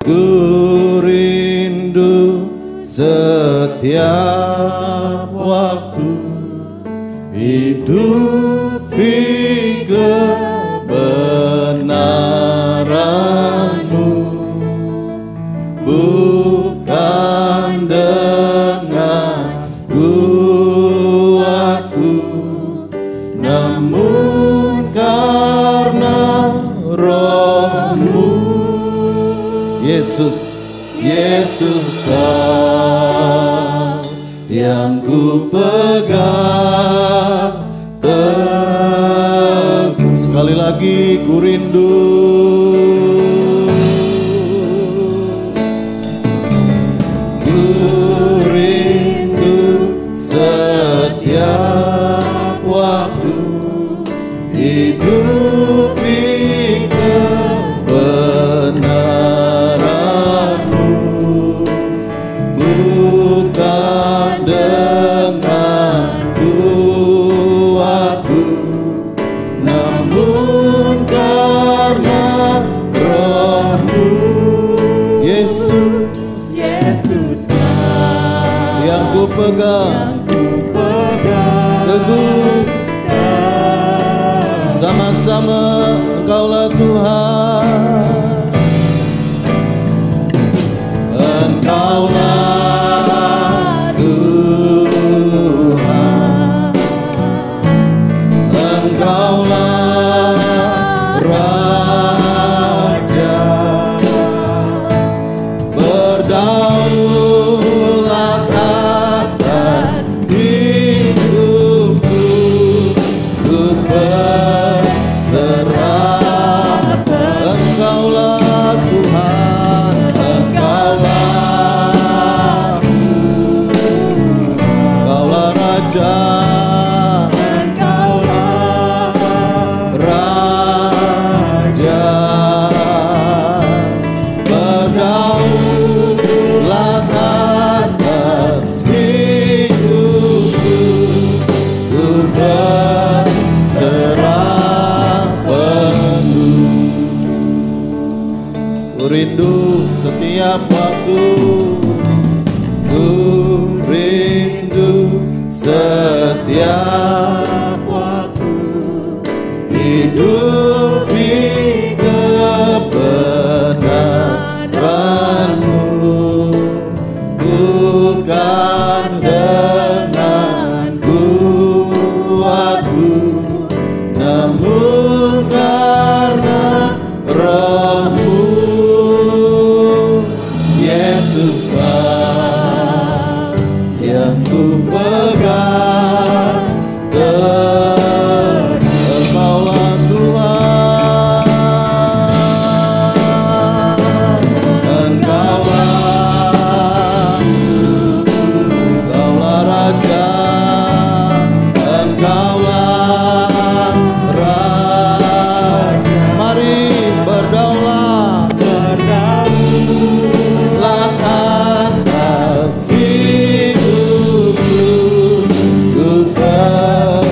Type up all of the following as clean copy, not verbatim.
Ku rindu setiap waktu hidupi kebenaran-Mu, bukan dengan kuatku, namun karena Roh-Mu. Yesus, Yesus Kau yang ku pegang teguh. Sekali lagi ku rindu, ku rindu setiap waktu hidupi kebenaran-Mu, bukan dengan kuatku, namun karena Roh-Mu. Yesus, Yesus yang ku pegang teguh, sama-sama Engkaulah Tuhan, Engkaulah Tuhan, Engkaulah Raja, berdaulat atas hidupku, ku berserah. Engkaulah Tuhan, Engkaulah Raja, Raja, berdaulat atas hidupku, ku berserah penuh. Ku rindu setiap waktu, ku rindu setiap waktu hidupi kebenaran-Mu, bukan dengan kuatku, namun karena Roh-Mu. Yesus yang ku pegang teguh, Engkaulah Tuhan, Engkaulah Raja, Engkaulah Raja. Mari berdaulat atas hidupku, ku berserah.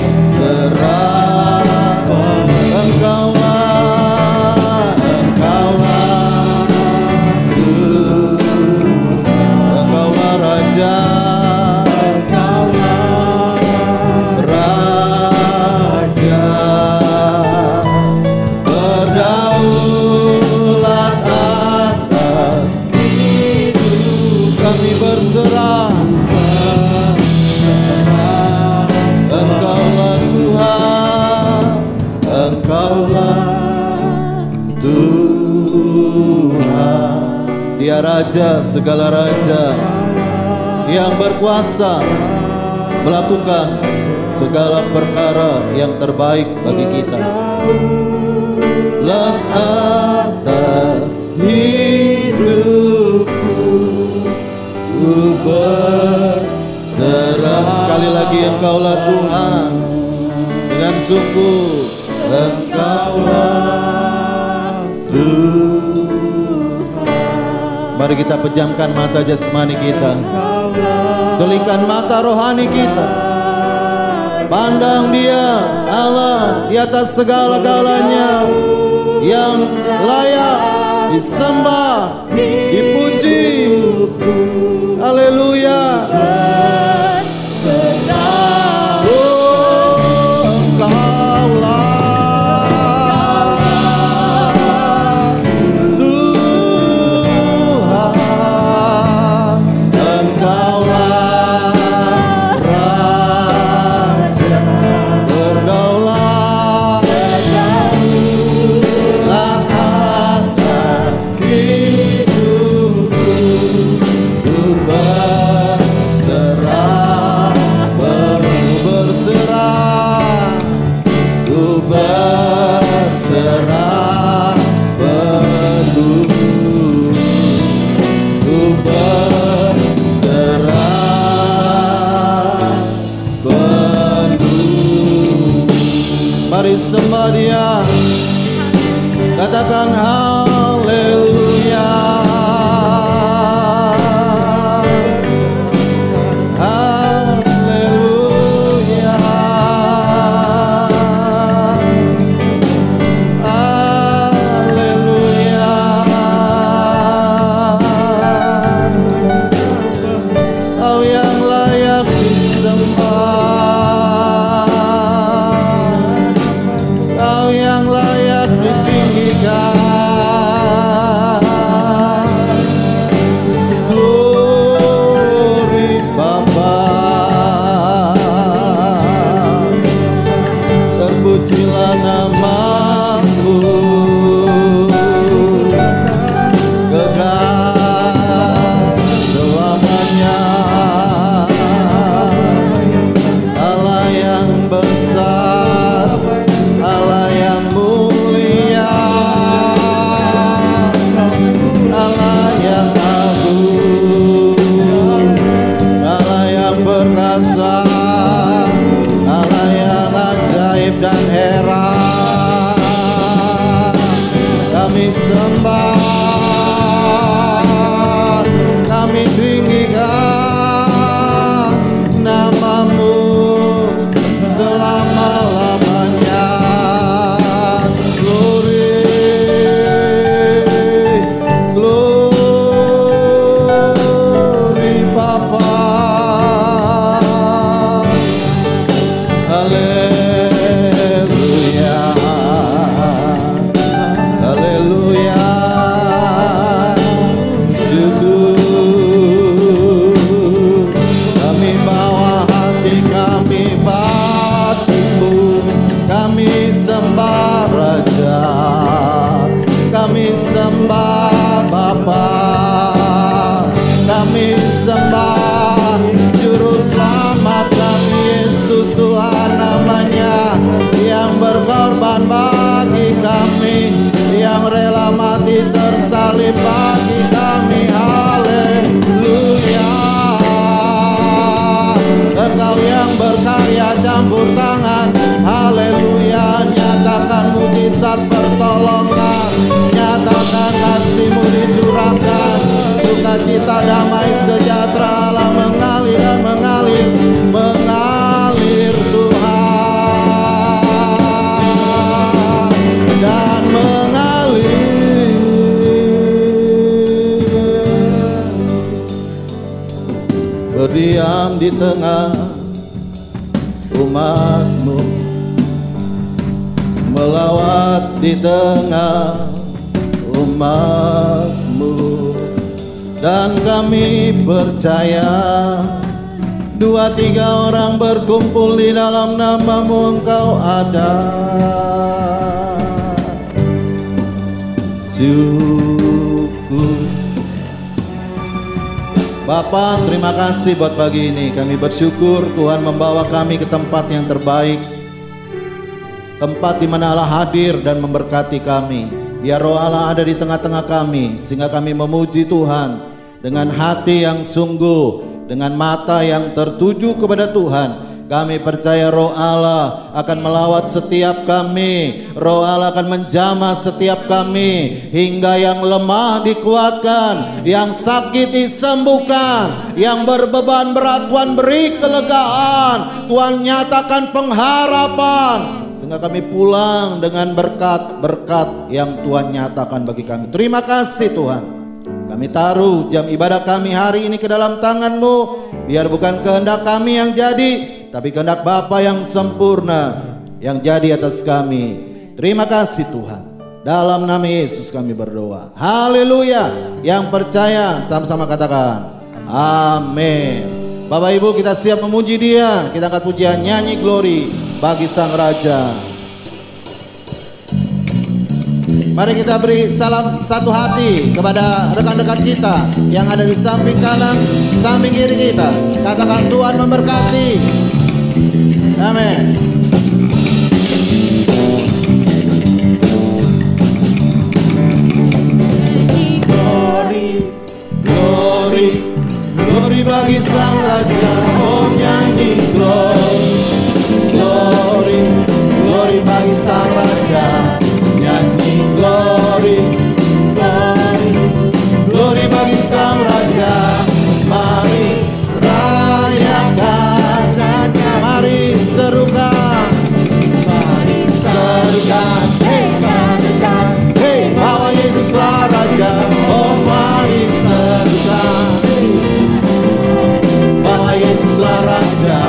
Engkaulah Raja, Raja, berdaulat atas hidup kami berserah. Engkaulah Tuhan, Engkaulah Tuhan. Dia Raja segala raja yang berkuasa melakukan segala perkara yang terbaik bagi kita. Lan atas hidupku, ku berserah. Sekali lagi Engkaulah Tuhan, dengan sungguh Engkaulah Tuhan. Mari kita pejamkan mata jasmani kita, tulikan mata rohani kita, pandang Dia, Allah di atas segala-galanya, yang layak, disembah, dipuji. Haleluya. Mari sembah Dia, katakan haleluya, haleluya, haleluya. Kau yang layak disembah, yang layak ditinggikan. Glory Bapa, terpujilah namamu, kekal selamanya. Allah yang besar, Allah yang mulia, Allah yang agung, Allah yang perkasa, Allah yang ajaib dan heran. Kami sembah, kami tinggikan namamu selama-lamanya. Sembah Raja, kami sembah Bapa, kami sembah Juru Selamat kami, Yesus Tuhan namanya, yang berkorban bagi kami, yang rela mati tersalib bagi kami. Haleluya. Engkau yang berkarya campur tangan, haleluya. Nyatakan mujizat pertolongan, nyatakan kasih-Mu dicurahkan, sukacita damai sejahtera Allah mengalir dan mengalir, mengalir Tuhan, dan mengalir. Berdiam di tengah umat-Mu, melawat di tengah umat-Mu, dan kami percaya 2-3 orang berkumpul di dalam nama-Mu Engkau ada. Syukur Bapa, terima kasih buat pagi ini. Kami bersyukur Tuhan membawa kami ke tempat yang terbaik, tempat di mana Allah hadir dan memberkati kami. Biar Roh Allah ada di tengah-tengah kami, sehingga kami memuji Tuhan dengan hati yang sungguh, dengan mata yang tertuju kepada Tuhan. Kami percaya Roh Allah akan melawat setiap kami, Roh Allah akan menjamah setiap kami, hingga yang lemah dikuatkan, yang sakit disembuhkan, yang berbeban berat Tuhan beri kelegaan, Tuhan nyatakan pengharapan. sehingga kami pulang dengan berkat-berkat yang Tuhan nyatakan bagi kami. Terima kasih Tuhan. Kami taruh jam ibadah kami hari ini ke dalam tangan-Mu. Biar bukan kehendak kami yang jadi, tapi kehendak Bapa yang sempurna yang jadi atas kami. Terima kasih Tuhan. Dalam nama Yesus kami berdoa. Haleluya. Yang percaya sama-sama katakan amin. Bapak Ibu, kita siap memuji Dia. Kita angkat pujian nyanyi glory bagi Sang Raja. Mari kita beri salam satu hati kepada rekan-rekan kita yang ada di samping kanan, samping kiri kita. Katakan Tuhan memberkati. Amin. Glory, glory, glory bagi Sang Raja. Oh nyanyi glory, glory, glory bagi Sang Raja. Nyanyi glory, glory, glory bagi Sang Raja. Mari rayakan, mari serukan, mari serukan. Hey, hey, bahwa Yesuslah Raja. Oh mari serukan, bahwa Yesuslah Raja.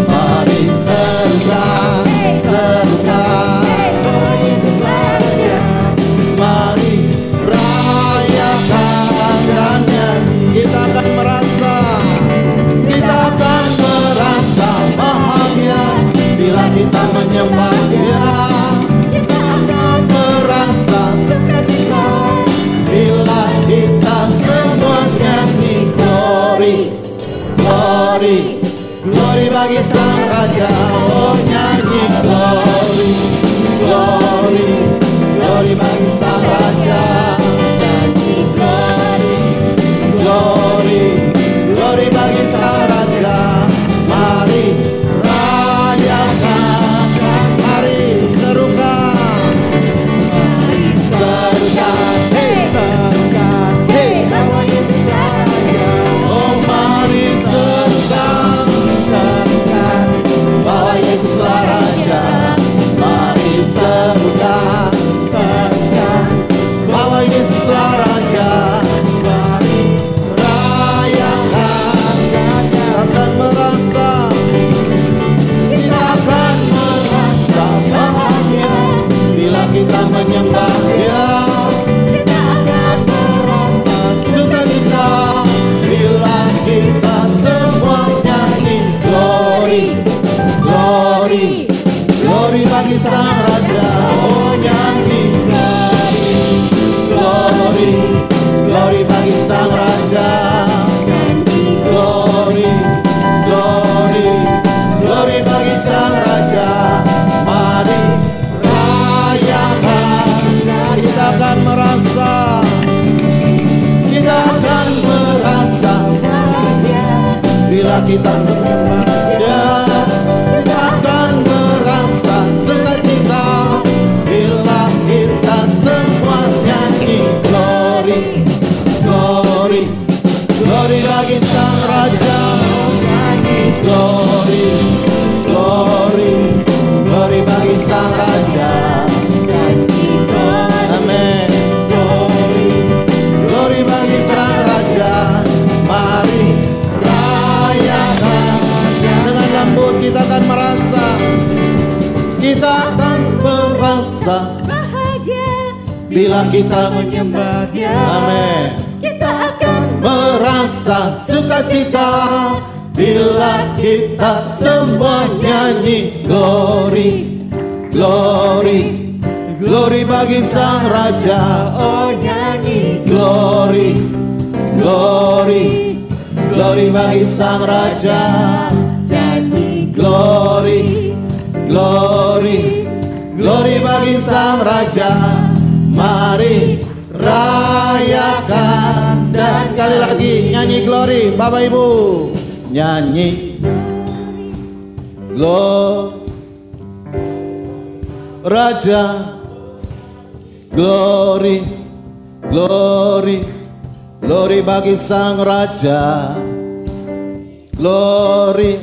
Mari serukan, serukan. Mari rayakan dan nyanyi. Kita akan merasa bahagia bila kita menyembah Dia. Kita akan merasa bila kita semua nyanyi glory, glory, glory bagi Sang Raja. Oh nyanyi glory, glory, glory bagi Sang Raja. Nyanyi glory, glory, glory bagi Sang Raja. Mari rayakan, mari serukan, serukan. Hey, serukan. Hey, oh mari serukan, serukan. Bahwa Yesuslah Raja. Mari serukan, serukan. Bahwa Yesuslah Raja. Mari rayakan, akan merasa, kita akan merasa bahagia bila kita menyembah Dia. Kita akan merasa sukacita bila kita semua nyanyi glory, glory, glory bagi Sang Raja. Oh nyanyi glory, glory, glory bagi Sang Raja. Glory, glory, glory bagi Sang Raja. Mari rayakan. Kita akan merasa, kita akan merasa bila kita sembah Dia. Kita akan merasa sukacita bila kita semua nyanyi glory, glory, glory bagi Sang Raja. Glory, glory, glory bagi Sang Raja. Amin. Glory bagi Sang Raja. Mari rayakan. Dengan lembut kita akan merasa, kita akan merasa bahagia bila kita menyembah Dia. Amin. Kita akan merasa sukacita bila kita semua nyanyi glory, glory, glory bagi Sang Raja. Oh nyanyi glory, glory, glory bagi Sang Raja. Nyanyi glory, glory, glory bagi Sang Raja. Mari rayakan. Dan sekali lagi nyanyi glory Bapak Ibu. Nyanyi glory Raja. Glory, glory, glory bagi Sang Raja. Glory,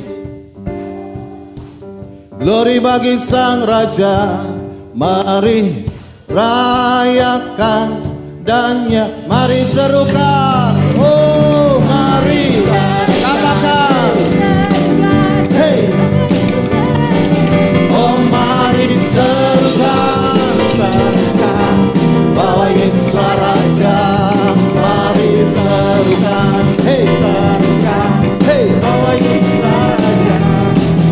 Glory bagi Sang Raja. Mari rayakan dannya, mari serukan. Oh, mari katakan. Hey. Oh, mari serukan bahwa Yesuslah Raja. Mari serukan. Hey. Hey. Bahwa Yesuslah Raja.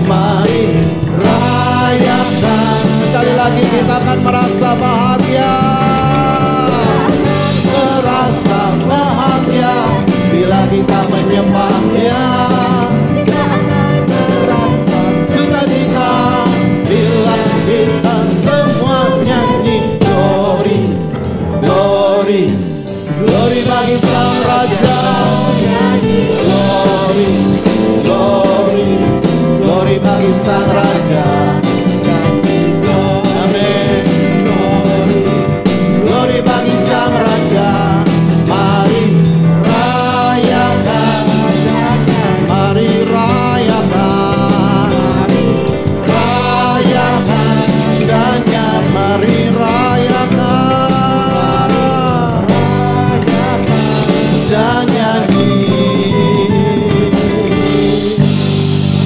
Mari rayakan. Sekali lagi kita akan merasa bahagia. Merasa bahagia bila kita menyembahnya. Sukacita bila kita semua nyanyi. Glory, glory, glory bagi Sang Raja. Glory, glory, glory bagi Sang Raja. Amin. Glory bagi Sang Raja. Mari rayakan, mari rayakan, rayakan dannya, mari rayakan dan nyanyi.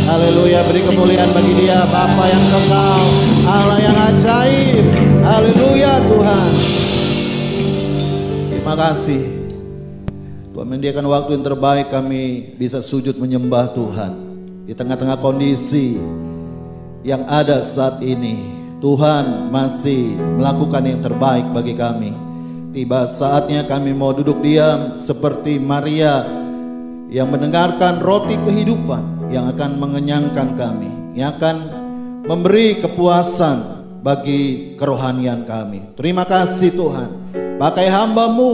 Haleluya, beri kemuliaan bagi Dia, Bapa yang kekal, Allah yang ajaib. Haleluya Tuhan. Terima kasih Tuhan menyediakan waktu yang terbaik kami bisa sujud menyembah Tuhan. Di tengah-tengah kondisi yang ada saat ini, Tuhan masih melakukan yang terbaik bagi kami. Tiba saatnya kami mau duduk diam seperti Maria yang mendengarkan roti kehidupan yang akan mengenyangkan kami, yang akan memberi kepuasan bagi kerohanian kami. Terima kasih Tuhan, pakai hamba-Mu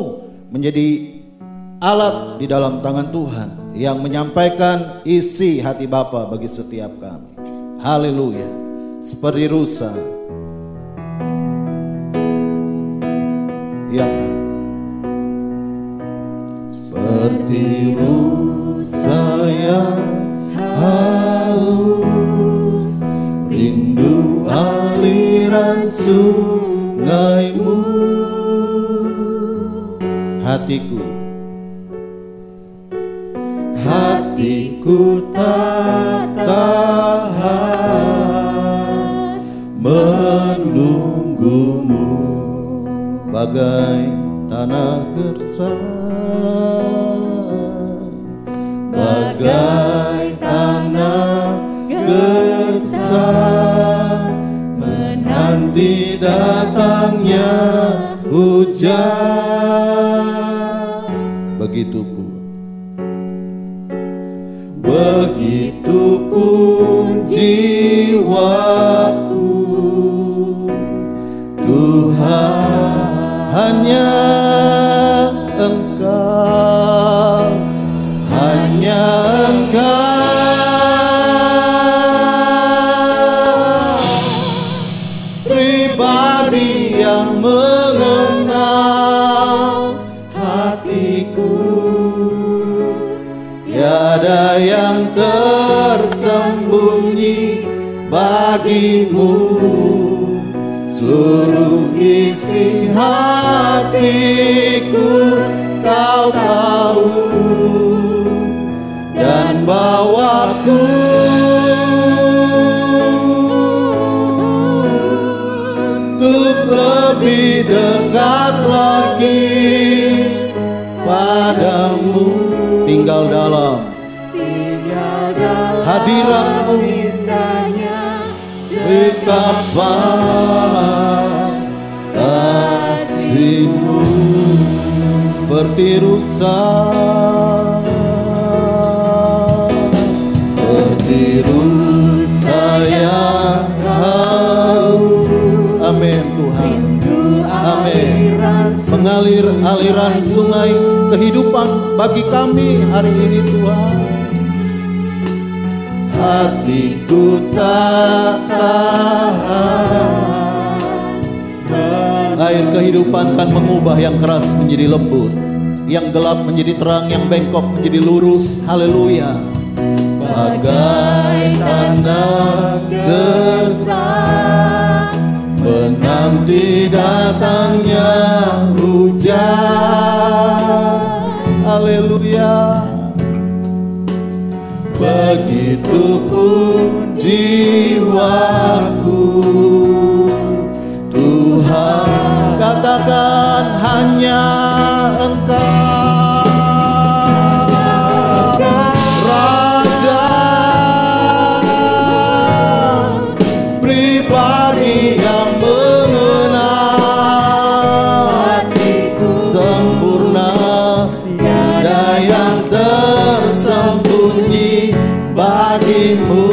menjadi alat di dalam tangan Tuhan yang menyampaikan isi hati Bapa bagi setiap kami. Haleluya. Seperti rusa ya, seperti rusa yang haus, rindu aliran sungai-Mu. Hatiku, hatiku tak tahan menunggu-Mu, bagai tanah gersang, bagai tanah gersang, menanti datangnya hujan. Begitupun jiwaku, Tuhan, hanya Engkau, hanya Engkau, pribadi yang mengenal hatiku. Tiada yang tersembunyi bagi-Mu, seluruh isi hatiku Kau tahu, dan bawaku untuk lebih dekat lagi padamu. Tinggal dalam hadirat-Mu, betapa kasih-Mu seperti rusa, seperti rusa yang haus. Amin Tuhan, amin. Mengalir aliran sungai kehidupan bagi kami hari ini Tuhan. Hatiku tak tahan. Air kehidupan kan mengubah yang keras menjadi lembut, yang gelap menjadi terang, yang bengkok menjadi lurus. Haleluya. bagai tanda gersang menanti datangnya hujan. Haleluya. Begitupun jiwaku, Tuhan, katakan hanya Engkau Raja pribadi yang mengenal sempurna, tiada yang tersembunyi bagimu.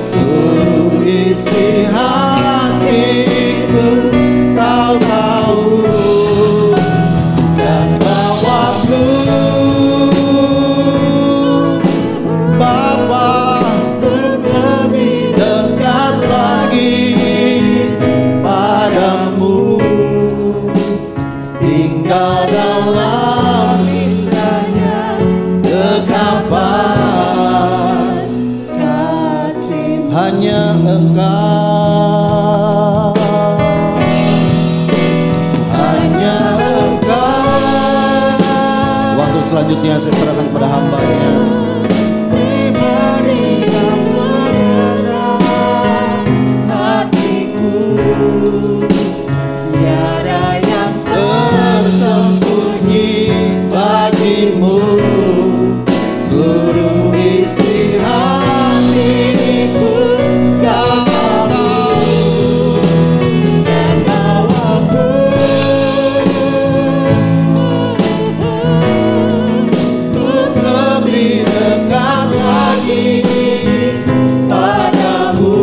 Seluruh isi hatiku Kau tahu, dan bawaku Bapa lebih dekat lagi padamu, tinggal dalam indahnya dekapan kasih. Hanya Engkau, hanya Engkau. Waktu selanjutnya saya serahkan pada hamba-Nya. Pribadi yang mengenal hatiku, tiada yang tersembunyi bagimu. Seluruh isi hatiku Kau tahu, dan bawaku untuk lebih dekat lagi padamu,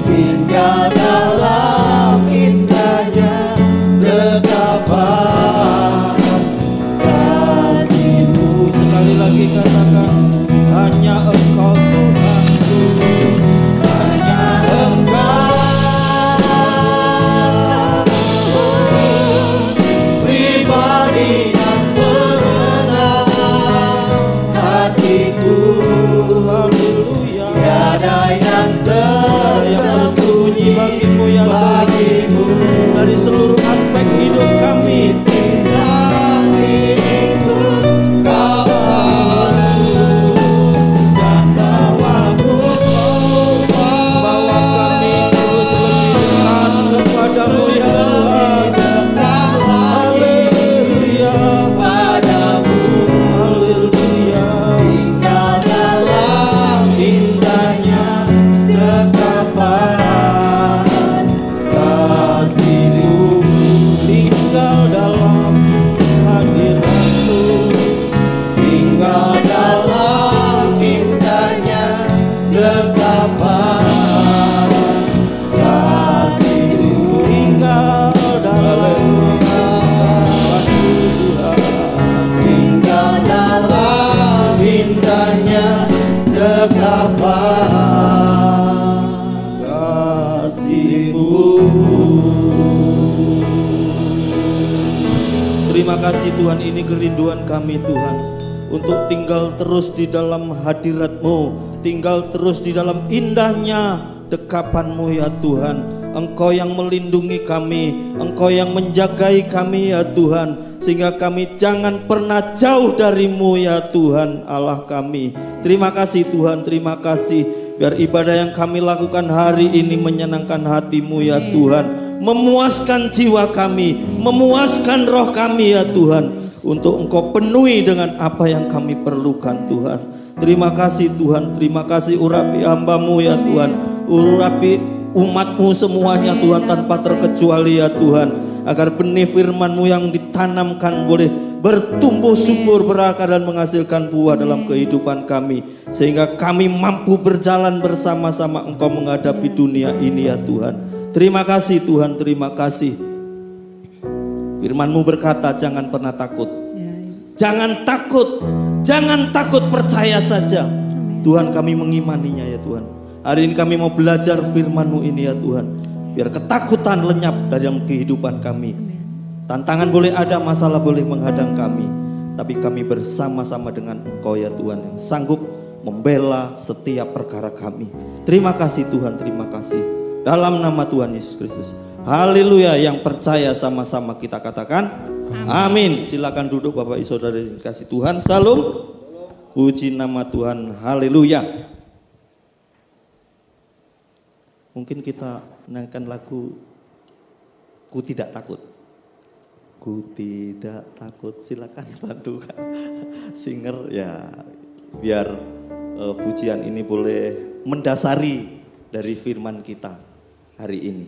tinggal dalam indahnya dekapan kasih-Mu. Sekali lagi katakan, hanya Engkau Tuhanku, hanya Engkau pribadi yang mengenal hatiku. Haleluya. Tiada yang tersembunyi bagimu, ya bagimu, dari seluruh aspek hidup kami. Terima kasih Tuhan, ini kerinduan kami Tuhan, untuk tinggal terus di dalam hadirat-Mu, tinggal terus di dalam indahnya dekapan-Mu ya Tuhan. Engkau yang melindungi kami, Engkau yang menjagai kami ya Tuhan, sehingga kami jangan pernah jauh dari-Mu ya Tuhan Allah kami. Terima kasih Tuhan, terima kasih. Biar ibadah yang kami lakukan hari ini menyenangkan hati-Mu ya Tuhan, memuaskan jiwa kami, memuaskan roh kami ya Tuhan, untuk Engkau penuhi dengan apa yang kami perlukan Tuhan. Terima kasih Tuhan, terima kasih. Urapi hamba-Mu ya Tuhan, urapi umat-Mu semuanya Tuhan tanpa terkecuali ya Tuhan, agar benih firman-Mu yang ditanamkan boleh bertumbuh subur, berakar dan menghasilkan buah dalam kehidupan kami, sehingga kami mampu berjalan bersama-sama Engkau menghadapi dunia ini ya Tuhan. Terima kasih Tuhan, terima kasih. Firman-Mu berkata, jangan pernah takut. Jangan takut, jangan takut, percaya saja. Tuhan, kami mengimaninya ya Tuhan. Hari ini kami mau belajar firman-Mu ini ya Tuhan, biar ketakutan lenyap dari dalam kehidupan kami. Tantangan boleh ada, masalah boleh menghadang kami, tapi kami bersama-sama dengan Engkau ya Tuhan yang sanggup membela setiap perkara kami. Terima kasih Tuhan, terima kasih. Dalam nama Tuhan Yesus Kristus. Haleluya. Yang percaya sama-sama kita katakan amin. Silakan duduk Bapak Ibu Saudara yang dikasihi Tuhan. Salam. Puji nama Tuhan. Haleluya. Mungkin kita naikkan lagu Ku Tidak Takut. Ku tidak takut. Silakan bantu singer ya, biar pujian ini boleh mendasari dari firman kita hari ini.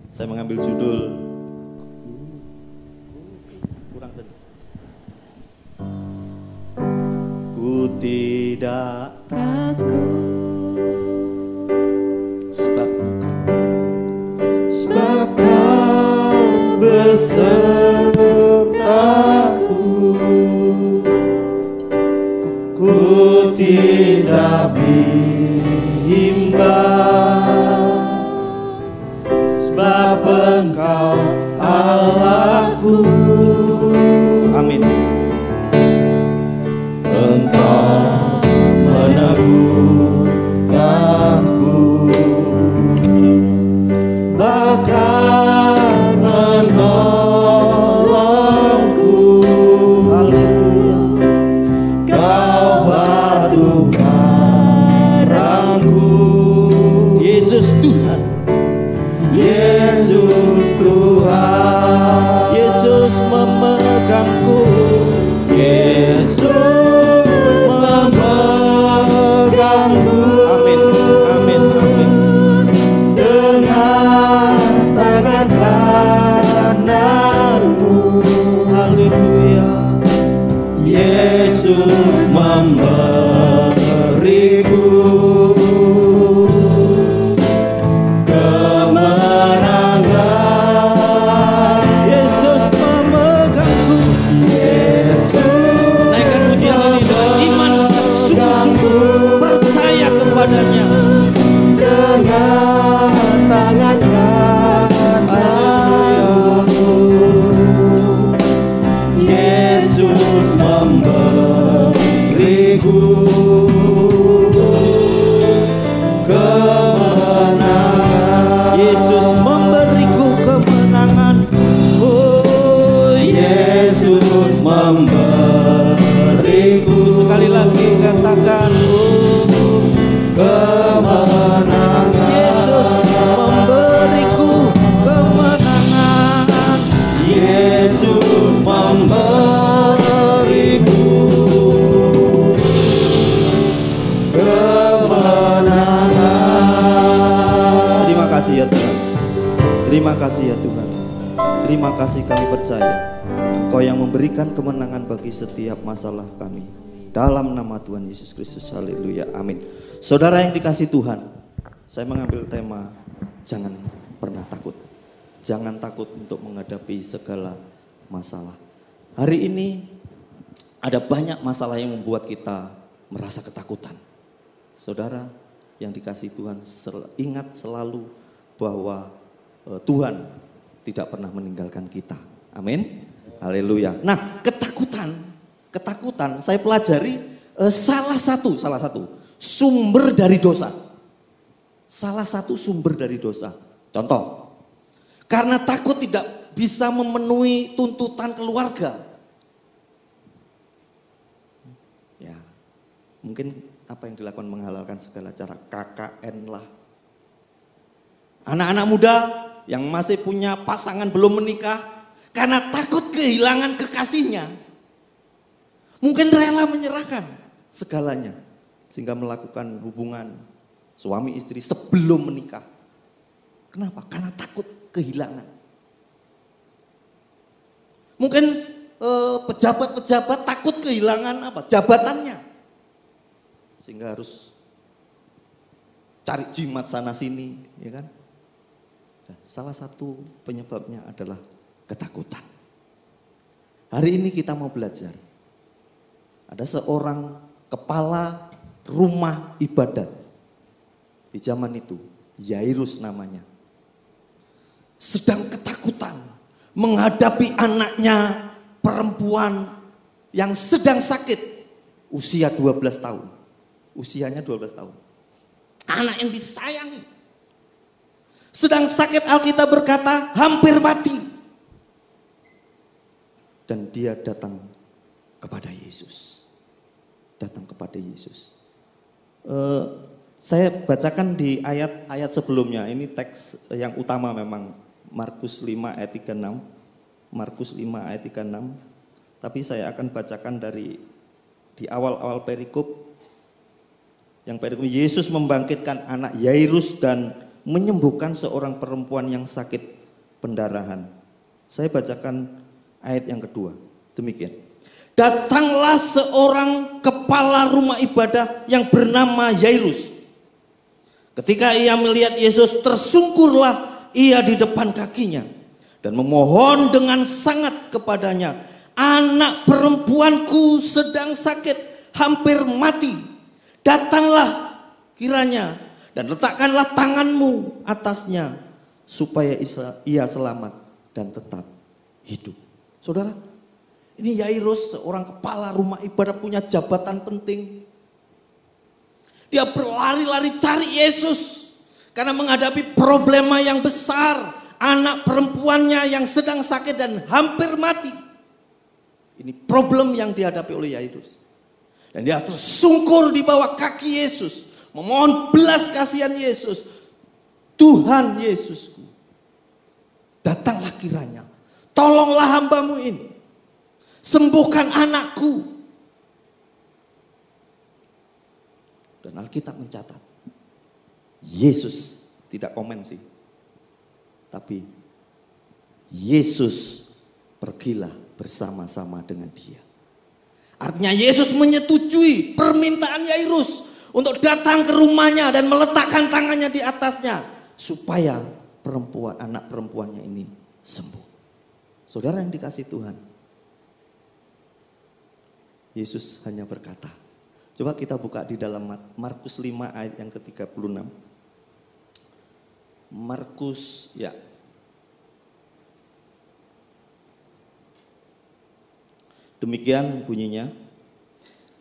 Saya mengambil judul Ku tidak takut sebab Kau besertaku. Ku tidak bimbang sebab Engkau Allahku. Amin. Engkau meneguhkanku, bahkan menolongku. Haleluya. Kau batu karangku. Yesus Tuhan, Yesus Tuhan, Yesus memegangku, Yesus memegangku. Amin, amin, amin. Dengan tangan kananmu. Haleluya. Yesus memberiku kemenangan. Yesus memegangku. Yesus. Naikkan pujian ini dengan iman sungguh-sungguh percaya kepadanya. Dengan tangan kananmu. Yesus memberiku kemenangan. Yesus memberiku kemenangan. Oh, Yesus memberiku. Sekali lagi katakan, oh, kemenangan. Yesus memberiku kemenangan. Yesus memberiku kemenangan. Terima kasih ya Tuhan. Terima kasih ya Tuhan. Terima kasih, kami percaya Engkau yang memberikan kemenangan bagi setiap masalah kami. Dalam nama Tuhan Yesus Kristus. Haleluya. Amin. Saudara yang dikasihi Tuhan, saya mengambil tema jangan pernah takut. Jangan takut untuk menghadapi segala masalah. Hari ini ada banyak masalah yang membuat kita merasa ketakutan. Saudara yang dikasihi Tuhan, ingat selalu bahwa Tuhan tidak pernah meninggalkan kita. Amin. Haleluya. Nah, ketakutan saya pelajari salah satu sumber dari dosa. Salah satu sumber dari dosa. Contoh, karena takut tidak bisa memenuhi tuntutan keluarga. Ya, mungkin apa yang dilakukan menghalalkan segala cara, KKN lah. Anak-anak muda yang masih punya pasangan belum menikah, karena takut kehilangan kekasihnya, mungkin rela menyerahkan segalanya, sehingga melakukan hubungan suami istri sebelum menikah. Kenapa? Karena takut kehilangan. Mungkin pejabat-pejabat takut kehilangan apa? Jabatannya. Sehingga harus cari jimat sana sini, ya kan? Dan salah satu penyebabnya adalah ketakutan. Hari ini kita mau belajar. Ada seorang kepala rumah ibadat di zaman itu, Yairus namanya. Sedang ketakutan menghadapi anaknya perempuan yang sedang sakit usia 12 tahun. Usianya 12 tahun. Anak yang disayangi. Sedang sakit, Alkitab berkata hampir mati. Dan dia datang kepada Yesus. Datang kepada Yesus. Saya bacakan di ayat-ayat sebelumnya. Ini teks yang utama memang. Markus 5 ayat 36. Markus 5 ayat 36. Tapi saya akan bacakan di awal-awal perikop. Yang perikop Yesus membangkitkan anak Yairus dan menyembuhkan seorang perempuan yang sakit pendarahan. Saya bacakan ayat yang kedua. Demikian. Datanglah seorang kepala rumah ibadah yang bernama Yairus. Ketika ia melihat Yesus, tersungkurlah ia di depan kakinya dan memohon dengan sangat kepadanya, anak perempuanku sedang sakit, hampir mati. Datanglah kiranya dan letakkanlah tanganmu atasnya supaya ia selamat dan tetap hidup. Saudara, ini Yairus, seorang kepala rumah ibadah, punya jabatan penting. Dia berlari-lari cari Yesus karena menghadapi problema yang besar. Anak perempuannya yang sedang sakit dan hampir mati. Ini problem yang dihadapi oleh Yairus. Dan dia tersungkur di bawah kaki Yesus, memohon belas kasihan Yesus. Tuhan Yesusku, datanglah kiranya, tolonglah hambamu ini, sembuhkan anakku. Dan Alkitab mencatat, Yesus tidak komen sih, tapi Yesus pergilah bersama-sama dengan dia. Artinya Yesus menyetujui permintaan Yairus untuk datang ke rumahnya dan meletakkan tangannya di atasnya supaya anak perempuannya ini sembuh. Saudara yang dikasihi Tuhan, Yesus hanya berkata, coba kita buka di dalam Markus 5 ayat yang ke-36. Markus, ya. Demikian bunyinya.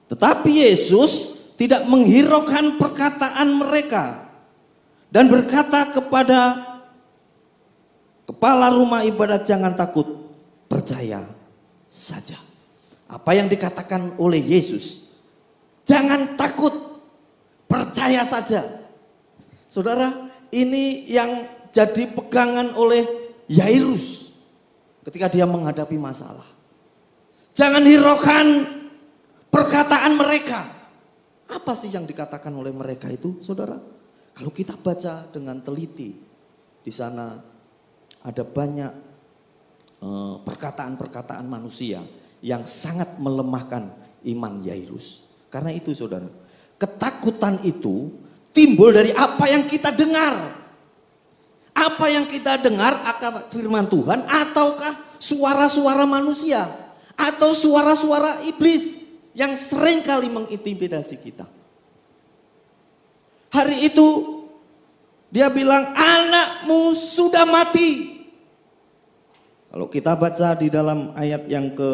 Tetapi Yesus tidak menghiraukan perkataan mereka dan berkata kepada kepala rumah ibadat, jangan takut, percaya saja. Apa yang dikatakan oleh Yesus, jangan takut, percaya saja. Saudara, ini yang jadi pegangan oleh Yairus ketika dia menghadapi masalah. Jangan hiraukan perkataan mereka. Apa sih yang dikatakan oleh mereka itu, saudara? Kalau kita baca dengan teliti, di sana ada banyak perkataan-perkataan manusia yang sangat melemahkan iman Yairus. Karena itu, saudara, ketakutan itu timbul dari apa yang kita dengar. Apa yang kita dengar akan firman Tuhan, ataukah suara-suara manusia, atau suara-suara iblis yang sering kali mengintimidasi kita. Hari itu dia bilang, anakmu sudah mati. Kalau kita baca di dalam ayat yang ke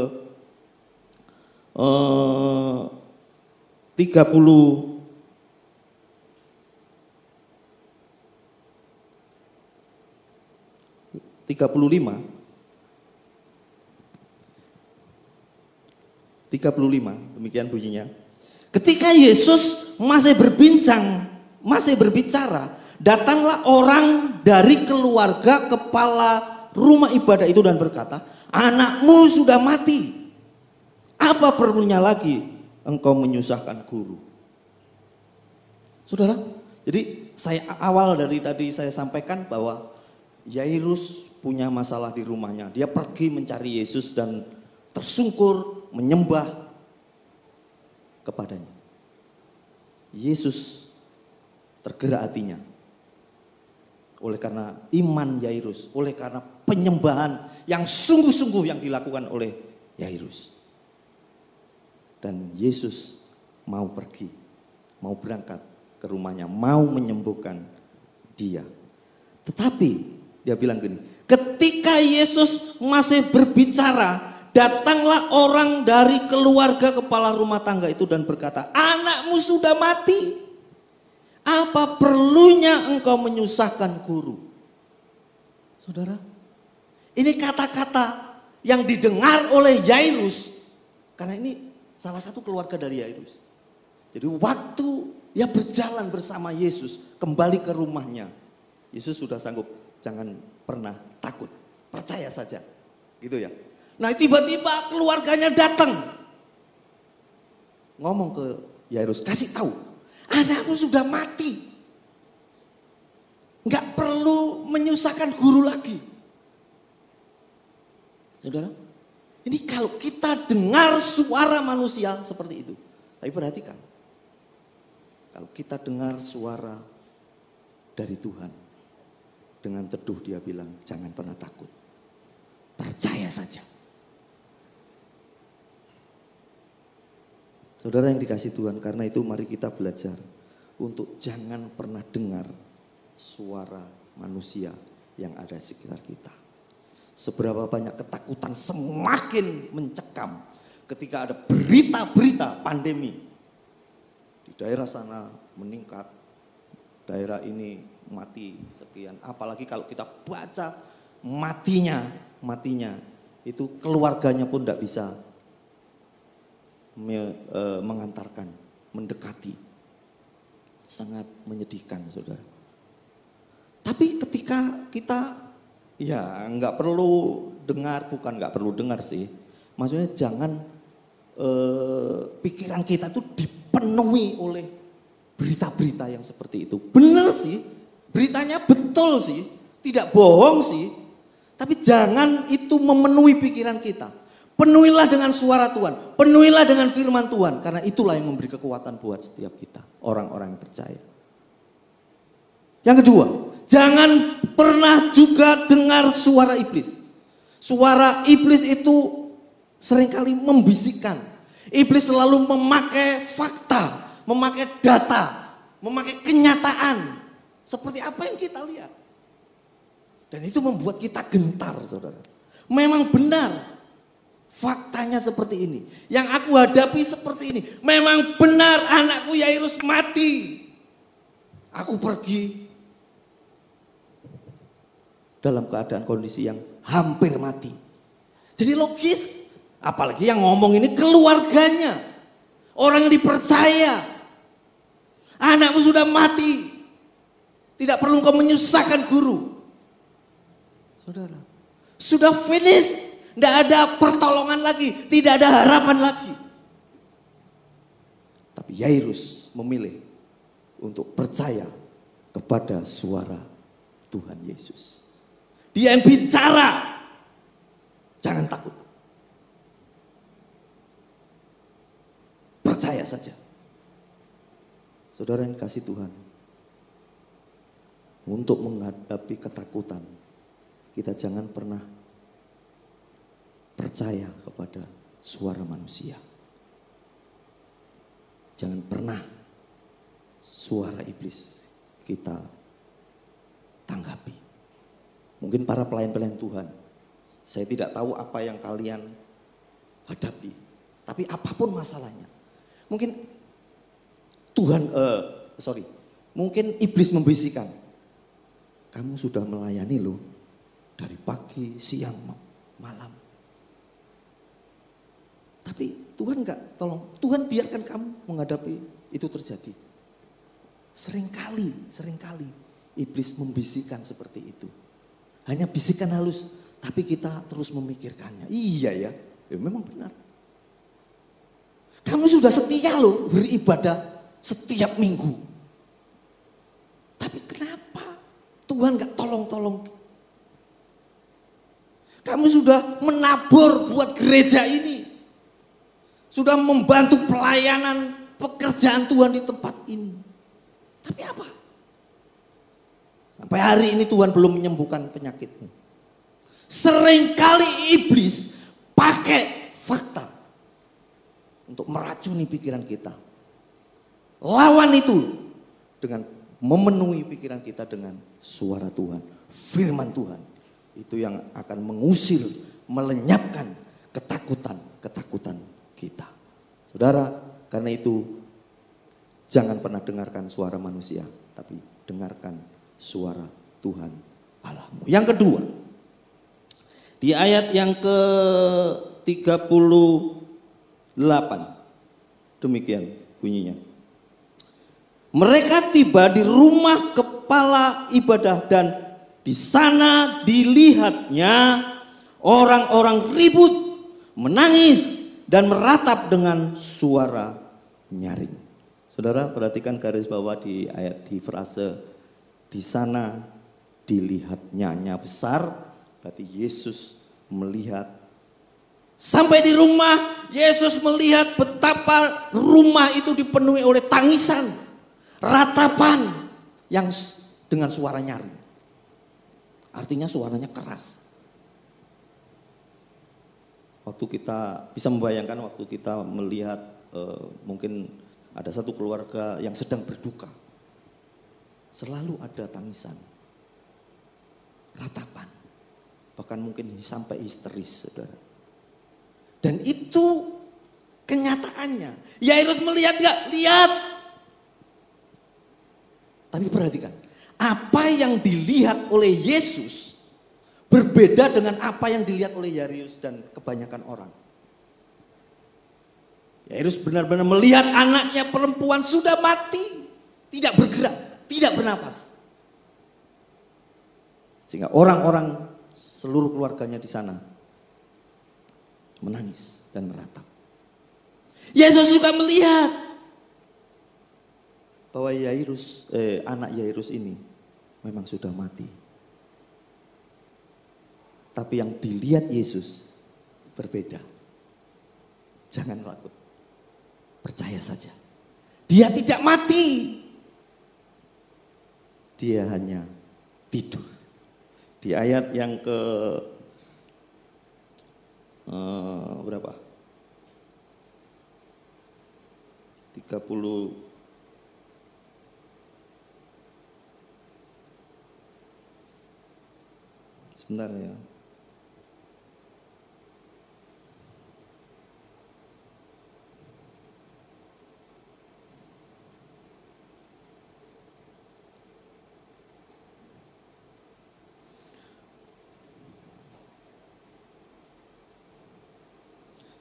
35, demikian bunyinya. Ketika Yesus masih berbicara, datanglah orang dari keluarga kepala rumah ibadah itu dan berkata, anakmu sudah mati. Apa perlunya lagi engkau menyusahkan guru? Saudara, jadi awal dari tadi saya sampaikan bahwa Yairus punya masalah di rumahnya. Dia pergi mencari Yesus dan tersungkur menyembah kepadanya. Yesus tergerak hatinya oleh karena iman Yairus, oleh karena penyembahan yang sungguh-sungguh yang dilakukan oleh Yairus. Dan Yesus mau pergi, mau berangkat ke rumahnya, mau menyembuhkan dia. Tetapi dia bilang gini, ketika Yesus masih berbicara, datanglah orang dari keluarga kepala rumah tangga itu dan berkata, anakmu sudah mati. Apa perlunya engkau menyusahkan guru? Saudara, ini kata-kata yang didengar oleh Yairus, karena ini salah satu keluarga dari Yairus. Jadi waktu dia berjalan bersama Yesus kembali ke rumahnya, Yesus sudah sanggup, jangan pernah takut, percaya saja, gitu ya. Nah tiba-tiba keluarganya datang, ngomong ke Yairus, kasih tahu, anakmu sudah mati, nggak perlu menyusahkan guru lagi. Saudara, ini kalau kita dengar suara manusia seperti itu, tapi perhatikan, kalau kita dengar suara dari Tuhan, dengan teduh dia bilang, jangan pernah takut, percaya saja. Saudara yang dikasih Tuhan, karena itu mari kita belajar untuk jangan pernah dengar suara manusia yang ada di sekitar kita. Seberapa banyak ketakutan semakin mencekam ketika ada berita-berita pandemi. Di daerah sana meningkat, daerah ini mati sekian. Apalagi kalau kita baca matinya itu keluarganya pun tidak bisa mengantarkan, mendekati. Sangat menyedihkan, saudara. Tapi ketika kita ya nggak perlu dengar, bukan nggak perlu dengar sih, maksudnya jangan pikiran kita tuh dipenuhi oleh berita-berita yang seperti itu. Benar sih, beritanya betul sih, tidak bohong sih, tapi jangan itu memenuhi pikiran kita. Penuhilah dengan suara Tuhan, penuhilah dengan firman Tuhan, karena itulah yang memberi kekuatan buat setiap kita, orang-orang yang percaya. Yang kedua, jangan pernah juga dengar suara iblis. Suara iblis itu seringkali membisikkan. Iblis selalu memakai fakta, memakai data, memakai kenyataan. Seperti apa yang kita lihat. Dan itu membuat kita gentar, saudara. Memang benar. Faktanya seperti ini. Yang aku hadapi seperti ini. Memang benar anakku Yairus mati. Aku pergi dalam keadaan kondisi yang hampir mati. Jadi logis. Apalagi yang ngomong ini keluarganya. Orang yang dipercaya. Anakmu sudah mati. Tidak perlu kau menyusahkan guru. Saudara, sudah finish. Tidak ada pertolongan lagi, tidak ada harapan lagi. Tapi Yairus memilih untuk percaya kepada suara Tuhan Yesus. Dia yang bicara, jangan takut. Percaya saja. Saudara yang kasih Tuhan, untuk menghadapi ketakutan, kita jangan pernah percaya kepada suara manusia. Jangan pernah suara iblis kita tanggapi. Mungkin para pelayan-pelayan Tuhan, saya tidak tahu apa yang kalian hadapi, tapi apapun masalahnya, mungkin mungkin iblis membisikkan, kamu sudah melayani loh dari pagi, siang, malam. Tapi Tuhan enggak tolong, Tuhan biarkan kamu menghadapi itu terjadi. Seringkali iblis membisikkan seperti itu. Hanya bisikan halus, tapi kita terus memikirkannya. Iya ya, memang benar. Kamu sudah setia loh beribadah setiap minggu. Tapi kenapa Tuhan enggak tolong-tolong? Kamu sudah menabur buat gereja ini. Sudah membantu pelayanan pekerjaan Tuhan di tempat ini. Tapi apa? Sampai hari ini Tuhan belum menyembuhkan penyakitmu. Seringkali iblis pakai fakta untuk meracuni pikiran kita. Lawan itu dengan memenuhi pikiran kita dengan suara Tuhan, firman Tuhan. Itu yang akan mengusir, melenyapkan ketakutan ketakutan kita. Saudara, karena itu jangan pernah dengarkan suara manusia, tapi dengarkan suara Tuhan Allahmu. Yang kedua, di ayat yang ke-38, demikian bunyinya. Mereka tiba di rumah kepala ibadah dan di sana dilihatnya orang-orang ribut, menangis dan meratap dengan suara nyaring. Saudara, perhatikan garis bawah di ayat di frase di sana dilihatnya besar, berarti Yesus melihat. Sampai di rumah, Yesus melihat betapa rumah itu dipenuhi oleh tangisan, ratapan yang dengan suara nyaring. Artinya suaranya keras. Waktu kita bisa membayangkan waktu kita melihat mungkin ada satu keluarga yang sedang berduka. Selalu ada tangisan, ratapan, bahkan mungkin sampai histeris, saudara. Dan itu kenyataannya. Yairus melihat gak? Lihat. Tapi perhatikan, apa yang dilihat oleh Yesus berbeda dengan apa yang dilihat oleh Yairus dan kebanyakan orang. Yairus benar-benar melihat anaknya perempuan sudah mati, tidak bergerak, tidak bernapas. Sehingga orang-orang seluruh keluarganya di sana menangis dan meratap. Yesus juga melihat bahwa anak Yairus ini memang sudah mati. Tapi yang dilihat Yesus berbeda. Jangan takut. Percaya saja. Dia tidak mati. Dia hanya tidur. Di ayat yang berapa? 30. Sebentar ya.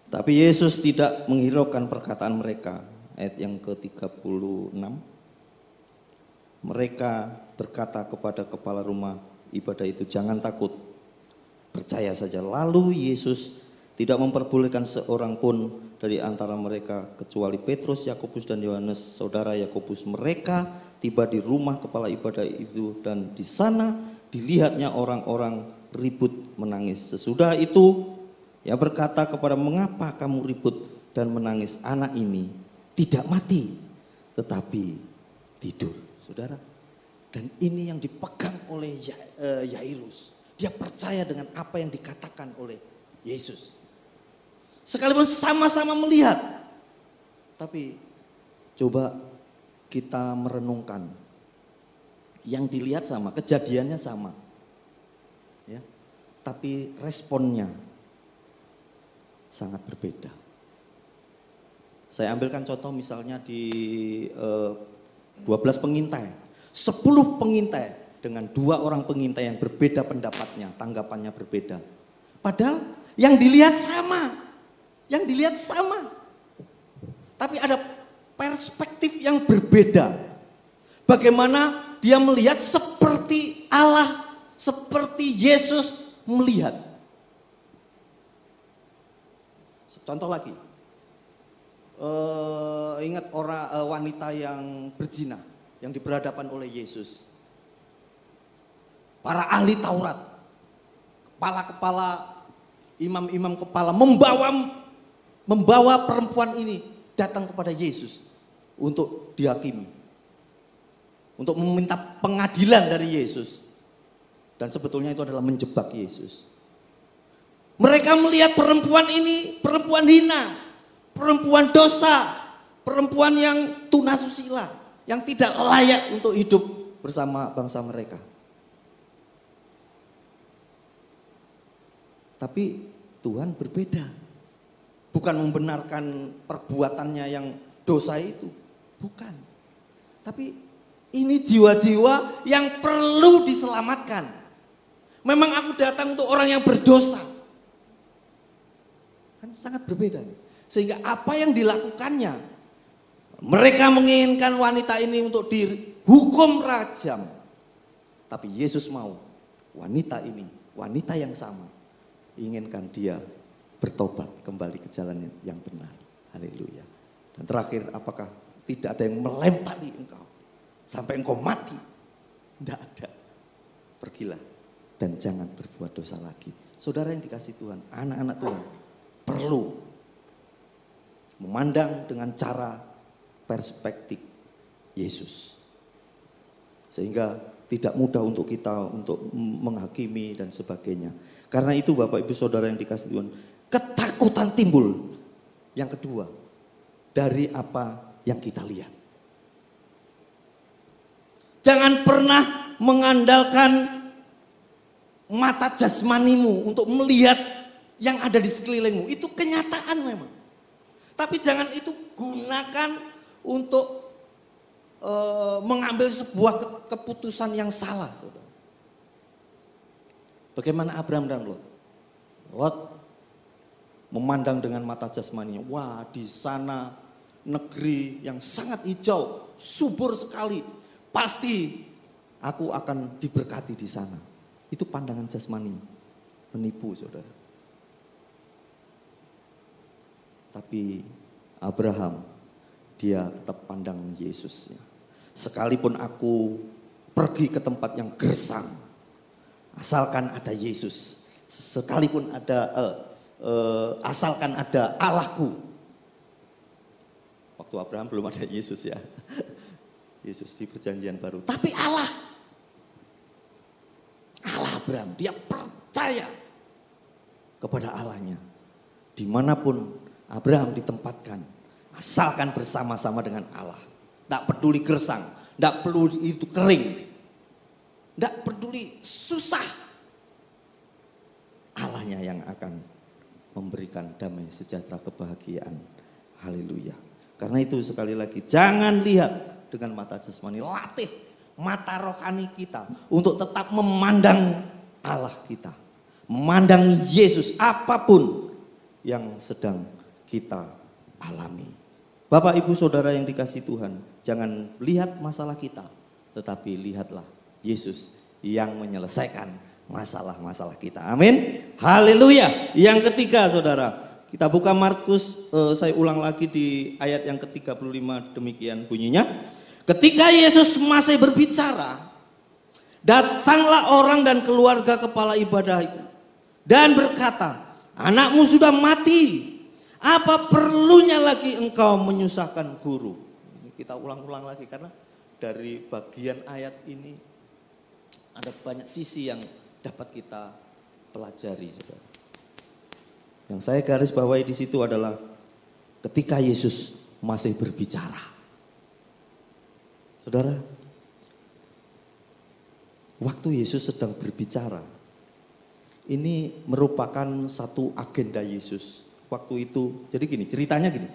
Tapi Yesus tidak menghiraukan perkataan mereka. Ayat yang ke-36. Mereka berkata kepada kepala rumah ibadah itu, jangan takut, percaya saja. Lalu Yesus tidak memperbolehkan seorang pun dari antara mereka kecuali Petrus, Yakobus dan Yohanes, saudara Yakobus. Mereka tiba di rumah kepala ibadah itu dan di sana dilihatnya orang-orang ribut menangis. Sesudah itu ia berkata kepada, mengapa kamu ribut dan menangis? Anak ini tidak mati, tetapi tidur. Saudara, dan ini yang dipegang oleh Yairus. Dia percaya dengan apa yang dikatakan oleh Yesus. Sekalipun sama-sama melihat, tapi coba kita merenungkan. Yang dilihat sama, kejadiannya sama, ya, tapi responnya sangat berbeda. Saya ambilkan contoh misalnya di 12 pengintai, 10 pengintai dengan 2 orang pengintai yang berbeda pendapatnya, tanggapannya berbeda. Padahal yang dilihat sama, tapi ada perspektif yang berbeda. Bagaimana dia melihat seperti Allah, seperti Yesus melihat. Contoh lagi, ingat wanita yang berzina, yang diberhadapan oleh Yesus. Para ahli Taurat, kepala-kepala, imam-imam kepala membawa perempuan ini datang kepada Yesus untuk dihakimi, untuk meminta pengadilan dari Yesus. Dan sebetulnya itu adalah menjebak Yesus. Mereka melihat perempuan ini perempuan hina, perempuan dosa, perempuan yang tunasusila, yang tidak layak untuk hidup bersama bangsa mereka. Tapi Tuhan berbeda. bukan membenarkan perbuatannya yang dosa itu, bukan. Tapi ini jiwa-jiwa yang perlu diselamatkan. Memang aku datang untuk orang yang berdosa. Kan sangat berbeda nih. Sehingga apa yang dilakukannya, mereka menginginkan wanita ini untuk dihukum rajam. Tapi Yesus mau wanita ini, wanita yang sama, inginkan dia bertobat kembali ke jalan yang benar. Haleluya. Dan terakhir, apakah tidak ada yang melempari engkau sampai engkau mati? Tidak ada. Pergilah dan jangan berbuat dosa lagi. Saudara yang dikasih Tuhan, anak-anak Tuhan perlu memandang dengan cara perspektif Yesus. Sehingga tidak mudah untuk kita untuk menghakimi dan sebagainya. Karena itu Bapak Ibu Saudara yang dikasih Tuhan, ketakutan timbul. Yang kedua, dari apa yang kita lihat. Jangan pernah mengandalkan mata jasmanimu untuk melihat yang ada di sekelilingmu. Itu kenyataan memang. Tapi jangan itu gunakan untuk mengambil sebuah keputusan yang salah. Saudara. Bagaimana Abraham dan Lot? Lot memandang dengan mata jasmaninya. Wah, di sana negeri yang sangat hijau, subur sekali. Pasti aku akan diberkati di sana. Itu pandangan jasmani, menipu saudara. Tapi Abraham, dia tetap pandang Yesusnya. Sekalipun aku pergi ke tempat yang gersang, asalkan ada Yesus. Sekalipun ada, asalkan ada Allahku. Waktu Abraham belum ada Yesus ya. Yesus di perjanjian baru. Tapi Allah Abraham, dia percaya kepada Allahnya. Dimanapun Abraham ditempatkan, asalkan bersama-sama dengan Allah. Tidak peduli gersang, tidak peduli itu kering, tidak peduli susah. Allahnya yang akan memberikan damai sejahtera kebahagiaan. Haleluya. Karena itu sekali lagi, jangan lihat dengan mata jasmani, latih mata rohani kita untuk tetap memandang Allah kita. Memandang Yesus apapun yang sedang kita alami. Bapak Ibu Saudara yang dikasih Tuhan, jangan lihat masalah kita, tetapi lihatlah Yesus yang menyelesaikan masalah-masalah kita. Amin. Haleluya. Yang ketiga Saudara, kita buka Markus, saya ulang lagi di ayat yang ke-35, demikian bunyinya. Ketika Yesus masih berbicara, datanglah orang dan keluarga kepala ibadah itu dan berkata, anakmu sudah mati. Apa perlunya lagi engkau menyusahkan guru? Kita ulang-ulang lagi karena dari bagian ayat ini ada banyak sisi yang dapat kita pelajari. Saudara. Yang saya garis bawahi di situ adalah ketika Yesus masih berbicara. Saudara, waktu Yesus sedang berbicara, ini merupakan satu agenda Yesus. Waktu itu, jadi gini, ceritanya gini.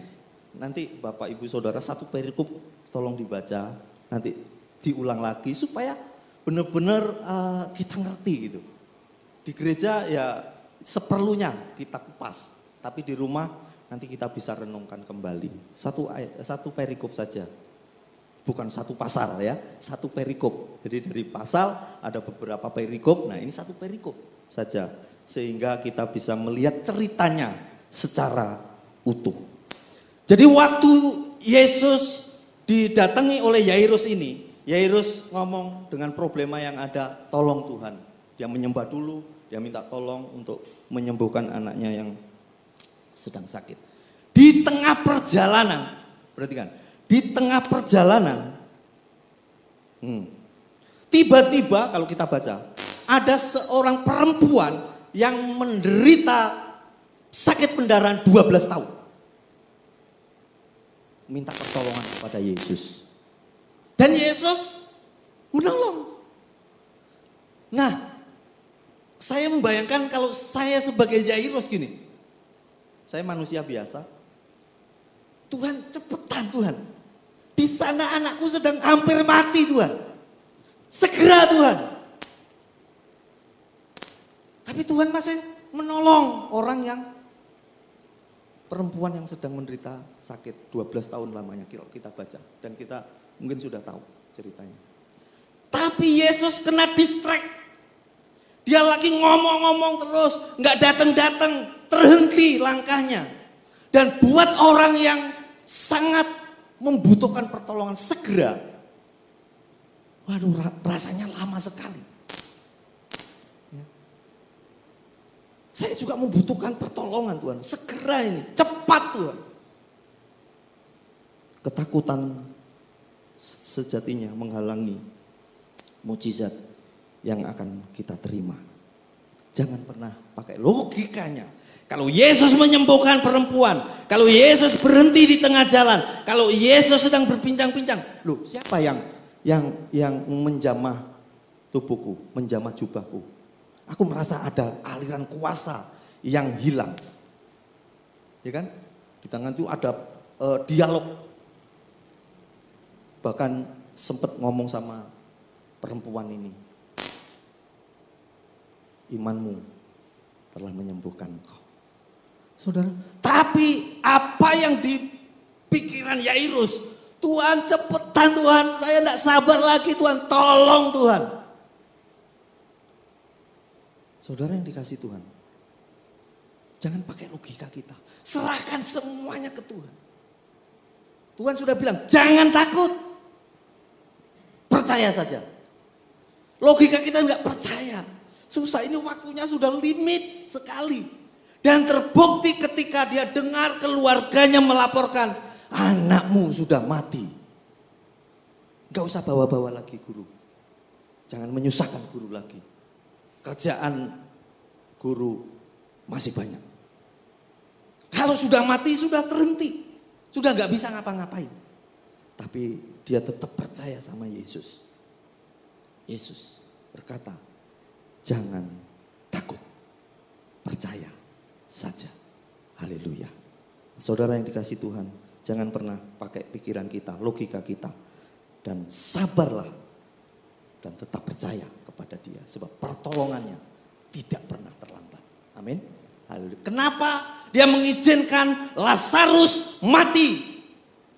Nanti Bapak Ibu Saudara satu perikop tolong dibaca, nanti diulang lagi supaya benar-benar kita ngerti gitu. Di gereja ya seperlunya kita kupas, tapi di rumah nanti kita bisa renungkan kembali. Satu perikop saja, bukan satu pasal ya, satu perikop. Jadi dari pasal ada beberapa perikop, nah ini satu perikop saja. Sehingga kita bisa melihat ceritanya secara utuh. Jadi waktu Yesus didatangi oleh Yairus ini, Yairus ngomong dengan problema yang ada, tolong Tuhan. Dia menyembah dulu, dia minta tolong untuk menyembuhkan anaknya yang sedang sakit. Di tengah perjalanan, perhatikan, di tengah perjalanan, tiba-tiba kalau kita baca, ada seorang perempuan yang menderita sakit pendarahan 12 tahun. Minta pertolongan kepada Yesus. Dan Yesus menolong. Nah, saya membayangkan kalau saya sebagai Yairus gini. Saya manusia biasa. Tuhan, cepetan Tuhan. Di sana anakku sedang hampir mati Tuhan. Segera Tuhan. Tapi Tuhan masih menolong orang yang perempuan yang sedang menderita sakit 12 tahun lamanya kita baca. Dan kita mungkin sudah tahu ceritanya. Tapi Yesus kena distract. Dia lagi ngomong-ngomong terus. Gak datang-datang. Terhenti langkahnya. Dan buat orang yang sangat membutuhkan pertolongan segera. Waduh, rasanya lama sekali. Ya. Saya juga membutuhkan pertolongan Tuhan. Segera ini, cepat Tuhan. Ketakutan sejatinya menghalangi mujizat yang akan kita terima. Jangan pernah pakai logikanya. Kalau Yesus menyembuhkan perempuan, kalau Yesus berhenti di tengah jalan, kalau Yesus sedang berbincang-bincang, loh siapa yang menjamah tubuhku, menjamah jubahku? Aku merasa ada aliran kuasa yang hilang. Ya kan? Di tangan itu ada dialog. Bahkan sempat ngomong sama perempuan ini. Imanmu telah menyembuhkan kau. Saudara, tapi apa yang di pikiran Yairus? Tuhan cepetan Tuhan, saya tidak sabar lagi Tuhan, tolong Tuhan. Saudara yang dikasih Tuhan, jangan pakai logika kita, serahkan semuanya ke Tuhan. Tuhan sudah bilang, jangan takut, percaya saja. Logika kita nggak percaya, susah ini waktunya sudah limit sekali. Dan terbukti ketika dia dengar keluarganya melaporkan, anakmu sudah mati. Gak usah bawa-bawa lagi guru. Jangan menyusahkan guru lagi. Kerjaan guru masih banyak. Kalau sudah mati sudah terhenti. Sudah gak bisa ngapa-ngapain. Tapi dia tetap percaya sama Yesus. Yesus berkata, jangan takut, percaya saja. Haleluya. Saudara yang dikasih Tuhan, jangan pernah pakai pikiran kita, logika kita. Dan sabarlah dan tetap percaya kepada Dia. Sebab pertolongannya tidak pernah terlambat. Amin. Haleluya. Kenapa Dia mengizinkan Lazarus mati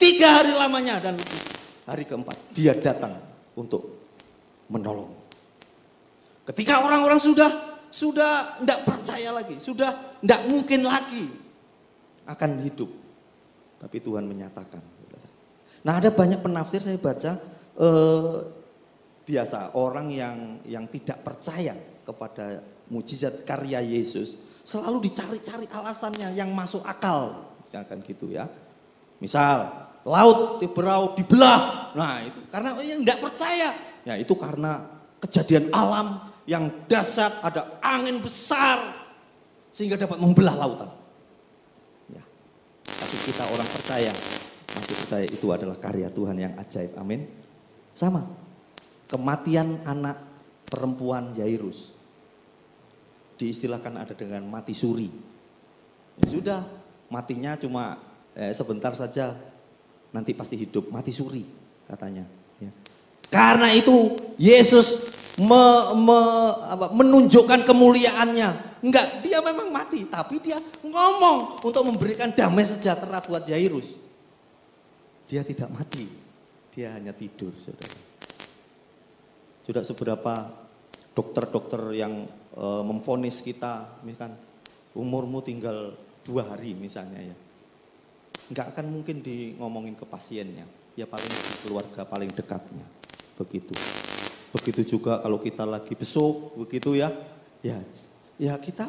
3 hari lamanya. Dan hari keempat Dia datang untuk menolong. Ketika orang-orang sudah tidak percaya lagi, sudah tidak mungkin lagi akan hidup. Tapi Tuhan menyatakan. Nah ada banyak penafsir saya baca, biasa orang yang tidak percaya kepada mujizat karya Yesus, selalu dicari-cari alasannya yang masuk akal. Misalkan gitu ya. Misal, laut diberau, dibelah. Nah itu karena yang tidak percaya. Ya itu karena kejadian alam yang dahsyat, ada angin besar sehingga dapat membelah lautan. Ya. Tapi kita orang percaya, masih percaya itu adalah karya Tuhan yang ajaib. Amin. Sama. Kematian anak perempuan Yairus diistilahkan ada dengan mati suri. Ya sudah, matinya cuma sebentar saja, nanti pasti hidup, mati suri katanya. Ya. Karena itu Yesus menunjukkan kemuliaannya. Enggak, dia memang mati, tapi dia ngomong untuk memberikan damai sejahtera buat Yairus. Dia tidak mati, dia hanya tidur, saudara. Sudah seberapa dokter-dokter yang memvonis kita, misalkan umurmu tinggal 2 hari misalnya ya. Enggak akan mungkin ngomongin ke pasiennya, ya paling keluarga paling dekatnya, begitu. Begitu juga kalau kita lagi besuk, begitu ya. Ya kita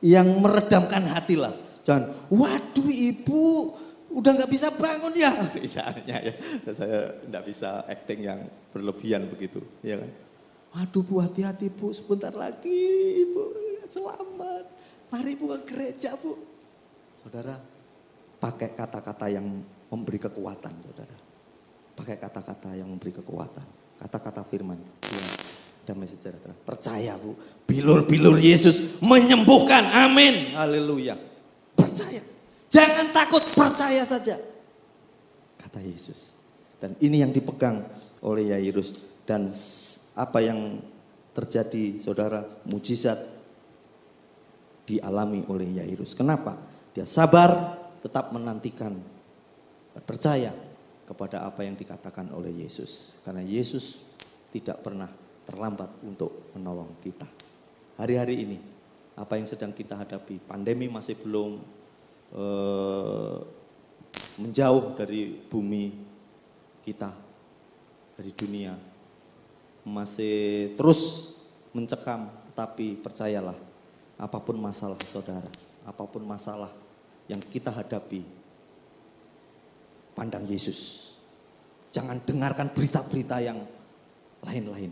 yang meredamkan hati lah. Jangan, waduh ibu udah gak bisa bangun ya. Misalnya ya, saya gak bisa acting yang berlebihan begitu. Ya kan? Waduh bu hati-hati bu, sebentar lagi bu, selamat. Mari bu ke gereja bu. Saudara, pakai kata-kata yang memberi kekuatan saudara. Pakai kata-kata yang memberi kekuatan. Kata-kata firman, Tuhan damai sejahtera. Percaya bu, bilur-bilur Yesus menyembuhkan, amin, haleluya. Percaya. Jangan takut, percaya saja. Kata Yesus. Dan ini yang dipegang oleh Yairus. Dan apa yang terjadi, saudara, mujizat dialami oleh Yairus. Kenapa? Dia sabar, tetap menantikan, percaya kepada apa yang dikatakan oleh Yesus. Karena Yesus tidak pernah terlambat untuk menolong kita. Hari-hari ini, apa yang sedang kita hadapi, pandemi masih belum menjauh dari bumi kita, dari dunia. Masih terus mencekam, tetapi percayalah, apapun masalah saudara, apapun masalah yang kita hadapi, pandang Yesus. Jangan dengarkan berita-berita yang lain-lain,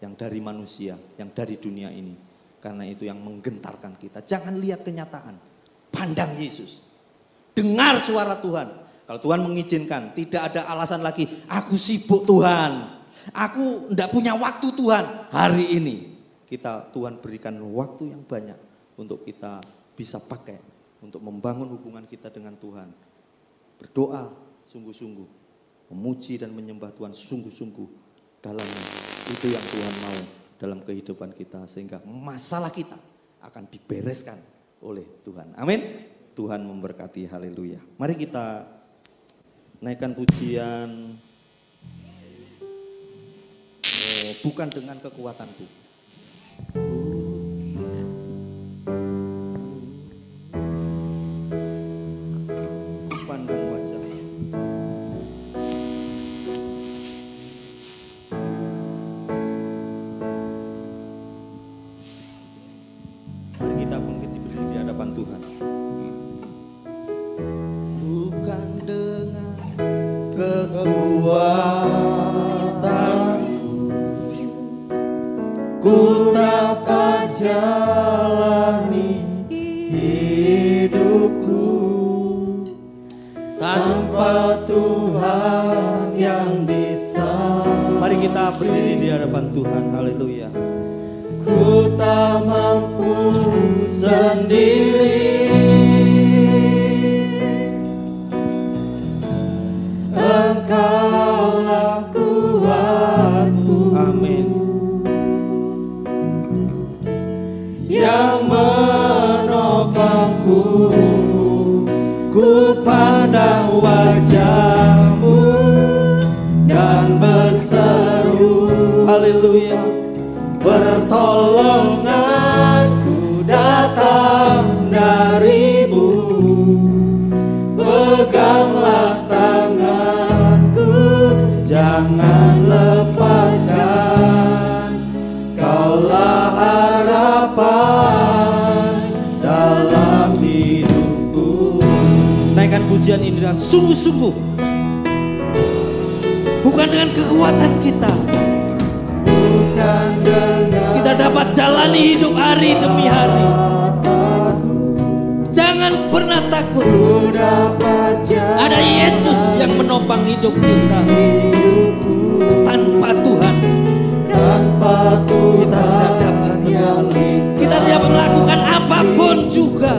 yang dari manusia, yang dari dunia ini. Karena itu yang menggentarkan kita. Jangan lihat kenyataan, pandang Yesus. Dengar suara Tuhan. Kalau Tuhan mengizinkan, tidak ada alasan lagi, aku sibuk Tuhan, aku tidak punya waktu Tuhan. Hari ini Tuhan berikan waktu yang banyak untuk kita bisa pakai untuk membangun hubungan kita dengan Tuhan. Berdoa sungguh-sungguh, memuji dan menyembah Tuhan sungguh-sungguh dalamnya. Itu yang Tuhan mau dalam kehidupan kita, sehingga masalah kita akan dibereskan oleh Tuhan. Amin. Tuhan memberkati, haleluya. Mari kita naikkan pujian. Bukan dengan kekuatanku. Ku pandang wajah. Mari kita bangkit berdiri di hadapan Tuhan. Bukan dengan kekuatanku, ku dapat jalani hidupku tanpa Tuhan yang di sana. Mari kita berdiri di hadapan Tuhan, haleluya. Ku tak mampu sendiri, Engkaulah kuatku. Amin. Yang menopangku, ku pandang wajah-Mu dan berseru, haleluya. Pertolonganku datang dari-Mu, peganglah tanganku, jangan lepaskan. Kaulah harapan dalam hidupku. Naikkan pujian ini dengan sungguh-sungguh, bukan dengan kekuatan kita. Kita dapat jalani hidup hari demi hari. Jangan pernah takut. Ada Yesus yang menopang hidup kita. Tanpa Tuhan kita tidak dapat berjalan. Kita tidak melakukan apapun juga.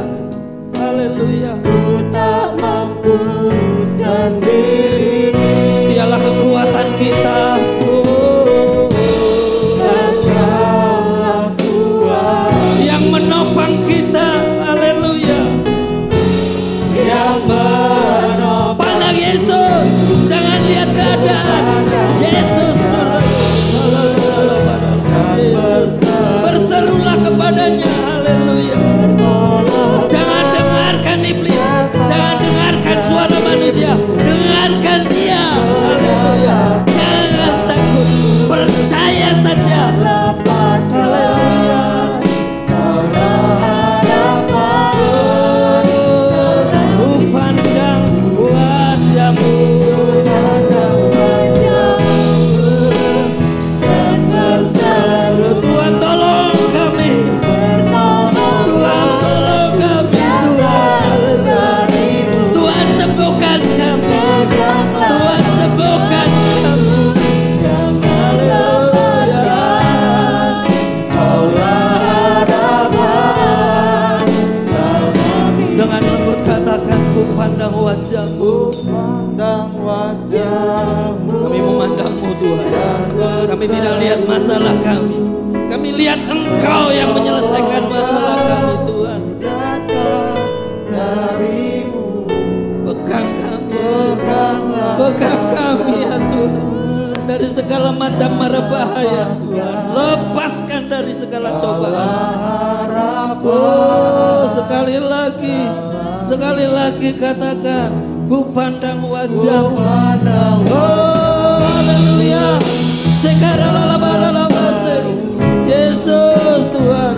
Haleluya. Ku tak mampu sendiri. Dialah kekuatan kita. Yang menopang kita. Haleluya. Yang menopang. Pandang Yesus. Jangan lihat keadaan. Yesus. Yesus. Berserulah kepadanya. Haleluya. Jangan dengarkan iblis. Kami tidak lihat masalah kami. Kami lihat Engkau yang menyelesaikan masalah kami, Tuhan. Pegang kami, pegang kami ya Tuhan, dari segala macam mara bahaya Tuhan. Lepaskan dari segala cobaan. Oh, sekali lagi katakan, ku pandang wajah-Mu. Oh, haleluya. Yesus Tuhan,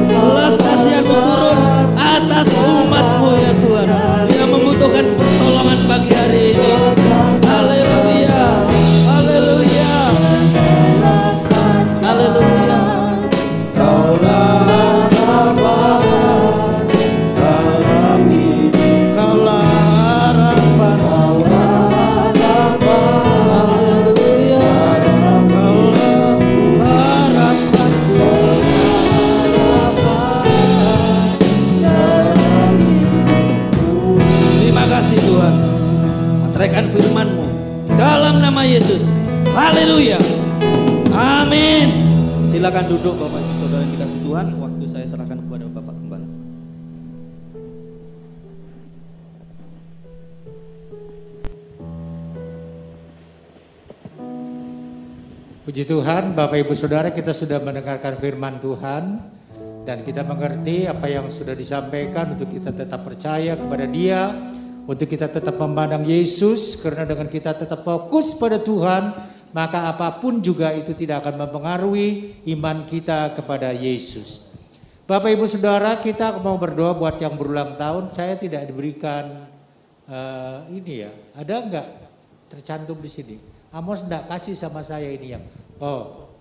belas kasihan-Mu turun atas umat-Mu ya Tuhan, yang membutuhkan pertolongan pagi hari ini. Haleluya, haleluya, haleluya. Kaulah harapan dalam hidup, kaulah harapan, haleluya. Kaulah harapan, terima kasih Tuhan. Meteraikan firman-Mu dalam nama Yesus. Haleluya. Amin. Silakan duduk Bapak Saudara yang dikasih Tuhan. Waktu saya serahkan kepada Bapak Gembala. Puji Tuhan, Bapak Ibu Saudara, kita sudah mendengarkan firman Tuhan dan kita mengerti apa yang sudah disampaikan untuk kita tetap percaya kepada Dia, untuk kita tetap memandang Yesus, karena dengan kita tetap fokus pada Tuhan, maka apapun juga itu tidak akan mempengaruhi iman kita kepada Yesus. Bapak Ibu Saudara, kita mau berdoa buat yang berulang tahun. Saya tidak diberikan ini ya, ada enggak tercantum di sini? Amos enggak kasih sama saya ini yang, oh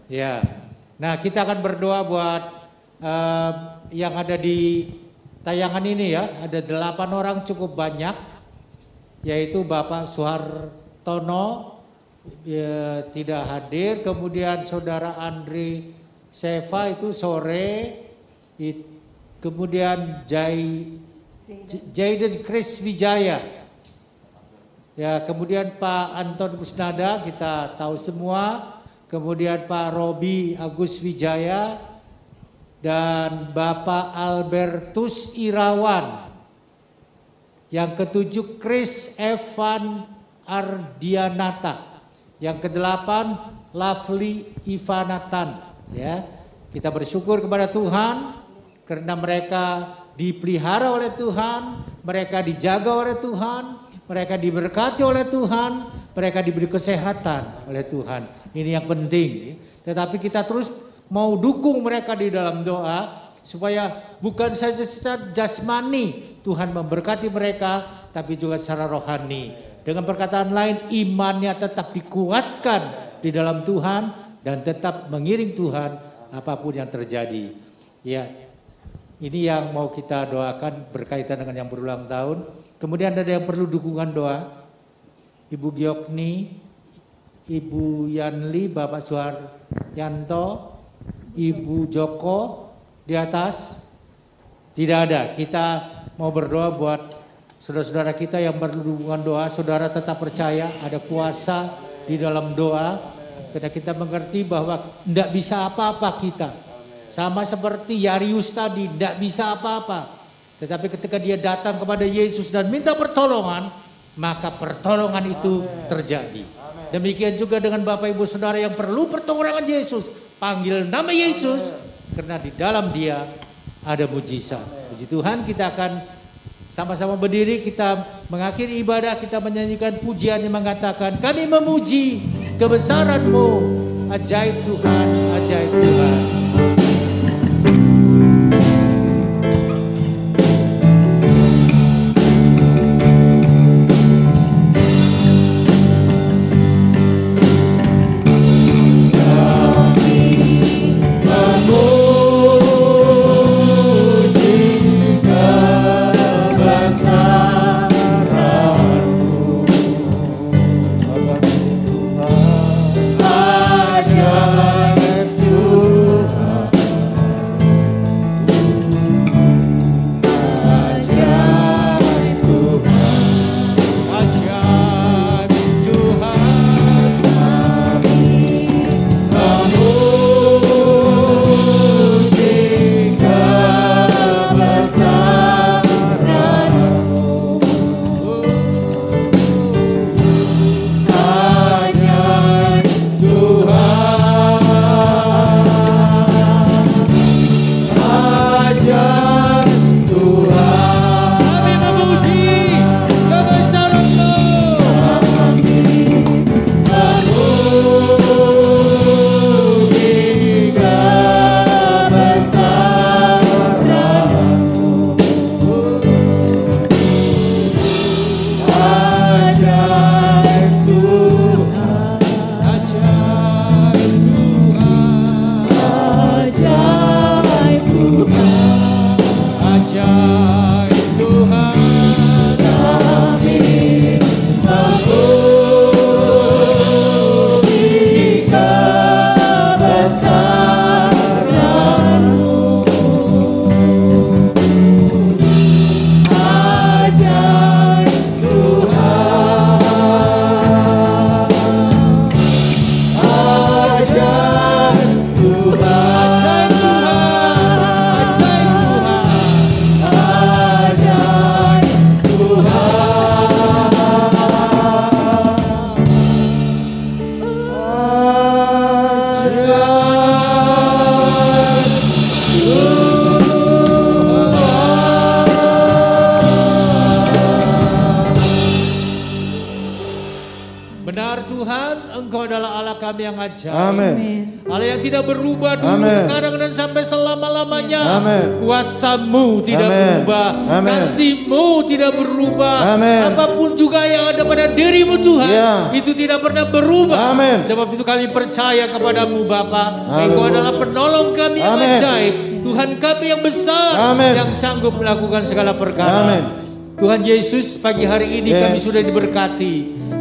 ya. Nah, kita akan berdoa buat yang ada di tayangan ini ya. Ada 8 orang cukup banyak, yaitu Bapak Suhartono ya, tidak hadir. Kemudian Saudara Andri Seva itu sore. Kemudian Jaden Chris Wijaya. Ya, kemudian Pak Anton Kusnada kita tahu semua. Kemudian Pak Robi Agus Wijaya dan Bapak Albertus Irawan. Yang ke-7 Chris Evan Ardianata. Yang ke-8 Lovely Ivanatan. Ya, kita bersyukur kepada Tuhan karena mereka dipelihara oleh Tuhan, mereka dijaga oleh Tuhan, mereka diberkati oleh Tuhan, mereka diberi kesehatan oleh Tuhan. Ini yang penting. Tetapi kita terus mau dukung mereka di dalam doa supaya bukan saja secara jasmani Tuhan memberkati mereka, tapi juga secara rohani. Dengan perkataan lain, imannya tetap dikuatkan di dalam Tuhan dan tetap mengiring Tuhan apapun yang terjadi. Ya, ini yang mau kita doakan berkaitan dengan yang berulang tahun. Kemudian ada yang perlu dukungan doa. Ibu Giokni, Ibu Yanli, Bapak Suharyanto, Ibu Joko di atas. Tidak ada. Kita mau berdoa buat saudara-saudara kita yang perlu dukungan doa. Saudara tetap percaya ada kuasa di dalam doa. Karena kita mengerti bahwa tidak bisa apa-apa kita. Sama seperti Yarius tadi, tidak bisa apa-apa. Tetapi ketika dia datang kepada Yesus dan minta pertolongan, maka pertolongan itu terjadi. Demikian juga dengan Bapak Ibu Saudara yang perlu pertolongan Yesus. Panggil nama Yesus, karena di dalam Dia ada mujizat. Puji Tuhan, kita akan sama-sama berdiri, kita mengakhiri ibadah, kita menyanyikan pujian yang mengatakan, kami memuji kebesaran-Mu, ajaib Tuhan, ajaib Tuhan. Ajaib Tuhan. ajaib. Amin. Allah yang tidak berubah dulu, Amin. sekarang dan sampai selama-lamanya. Amin. Kuasa-Mu tidak Amin. berubah. Amin. Kasih-Mu tidak berubah. Amin. Apapun juga yang ada pada diri-Mu Tuhan, Ya. itu tidak pernah berubah. Amin. Sebab itu kami percaya kepadamu Bapa. Haleluya. Engkau adalah penolong kami yang Amin. ajaib. Tuhan kami yang besar, Amin. yang sanggup melakukan segala perkara. Amin. Tuhan Yesus, pagi hari ini Yes. kami sudah diberkati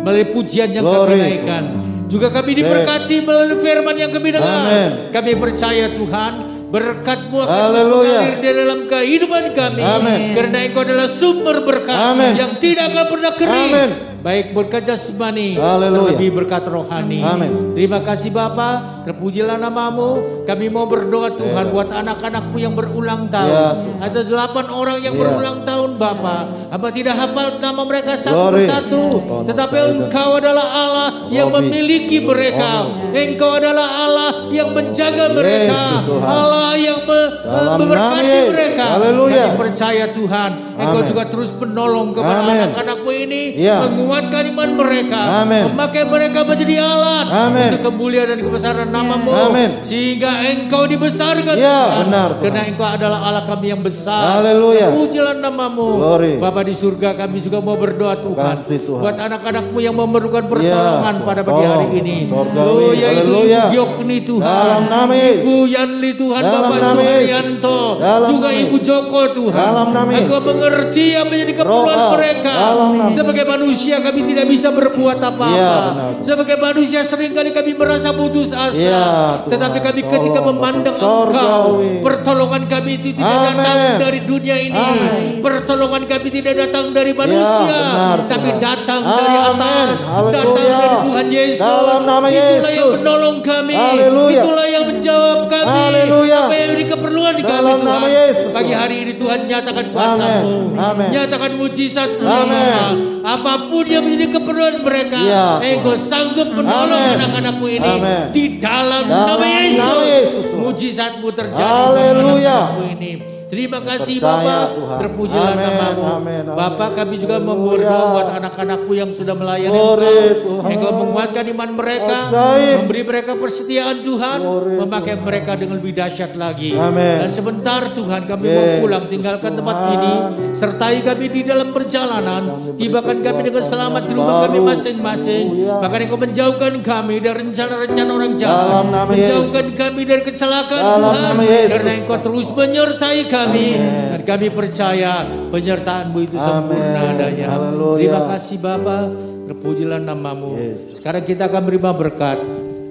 melalui pujian yang Glory. kami naikkan. Juga kami diberkati melalui firman yang kami dengar. Amin. Kami percaya Tuhan, berkat-Mu akan terus Haleluya. mengalir di dalam kehidupan kami. Amin. Karena Engkau adalah sumber berkat Amin. yang tidak akan pernah kering. Amin. Baik berkat jasmani, Haleluya. terlebih berkat rohani. Amin. Terima kasih Bapa, terpujilah nama-Mu. Kami mau berdoa Tuhan buat anak-anak-Mu yang berulang tahun. Ya. Ada 8 orang yang Ya. berulang tahun Bapa. Hamba tidak hafal nama mereka satu Glory. persatu, tetapi Engkau adalah Allah yang Robi. memiliki mereka. Engkau adalah Allah yang menjaga mereka. Yesus Tuhan. Allah yang Dalam memberkati nama mereka. Haleluya. Kami percaya Tuhan, Engkau Amin. juga terus penolong kepada Amin. anak-anak-Mu ini, Ya. menguatkan iman mereka, Amin. memakai mereka menjadi alat Amin. untuk kemuliaan dan kebesaran nama-Mu, Amin. sehingga Engkau dibesarkan Ya, Tuhan. benar, Tuhan. Karena Engkau adalah Allah kami yang besar. Haleluya. Pujilah nama-Mu. Glory. Bapa di surga, kami juga mau berdoa Tuhan, Kasih Tuhan. buat anak-anak-Mu yang memerlukan pertolongan Ya, pada pagi hari tolong, ini. Sorgawi. Oh, yaitu Haleluya. Ibu Giokni Tuhan, Dalam nama Yesus. Ibu Yanli Tuhan, Dalam Bapak nama Suharyanto, Yesus. Dalam juga nama Ibu Yesus. Joko Tuhan. Dalam nama Engkau Yesus. mengerti apa menjadi keperluan Roh, mereka. dalam nama- Sebagai manusia kami tidak bisa berbuat apa-apa. Ya, benar. Sebagai manusia seringkali kami merasa putus asa. Ya, Tuhan. Tetapi kami ketika Tolong, memandang Bapak Engkau, Sorgawi. pertolongan kami itu tidak Amin. datang dari dunia ini. Amin. Pertolongan kami tidak datang dari manusia, benar, tapi Tuhan. datang dari Amin. atas, Haleluya. datang dari Tuhan Yesus. Dalam nama Itulah yang Yesus. menolong kami. Haleluya. Itulah yang menjawab kami. Haleluya. Apa yang menjadi keperluan di kami Dalam Tuhan. nama Yesus, Pagi Tuhan. hari ini Tuhan nyatakan kuasa-Mu. Amin. Nyatakan mujizat-Mu ya Amin. Bapa. Apapun yang menjadi keperluan mereka, Ya, Engkau sanggup menolong Amin. anak-anak-Mu ini. Amin. Di dalam Dalam nama nama Yesus. Yesus, Tuhan. Mujizat-Mu terjadi Haleluya. dalam anak-anak-Mu ini. Terima kasih Percaya, Bapa, Tuhan. terpujilah Amin, nama-Mu. amin, amin. Bapa, kami juga Haleluya. berdoa buat anak-anak-Mu yang sudah melayani Glory, Engkau. Tuhan. Engkau menguatkan iman mereka, Ajaib. memberi mereka persetiaan Tuhan, Glory, memakai mereka dengan lebih dahsyat lagi. Amin. Dan sebentar Tuhan kami Yes, mau pulang, tinggalkan tempat Tuhan. ini, sertai kami di dalam perjalanan, tibakan kami dengan selamat di rumah kami masing-masing. Haleluya. Bahkan Engkau menjauhkan kami dari rencana-rencana orang Dalam jahat, nama menjauhkan Yesus. kami dari kecelakaan Dalam Tuhan, nama Yesus. karena Engkau terus menyertai kami. Dan kami percaya penyertaan-Mu itu sempurna Amin. adanya. Haleluya. Terima kasih Bapa, terpujilah nama-Mu. Yesus. Sekarang kita akan menerima berkat.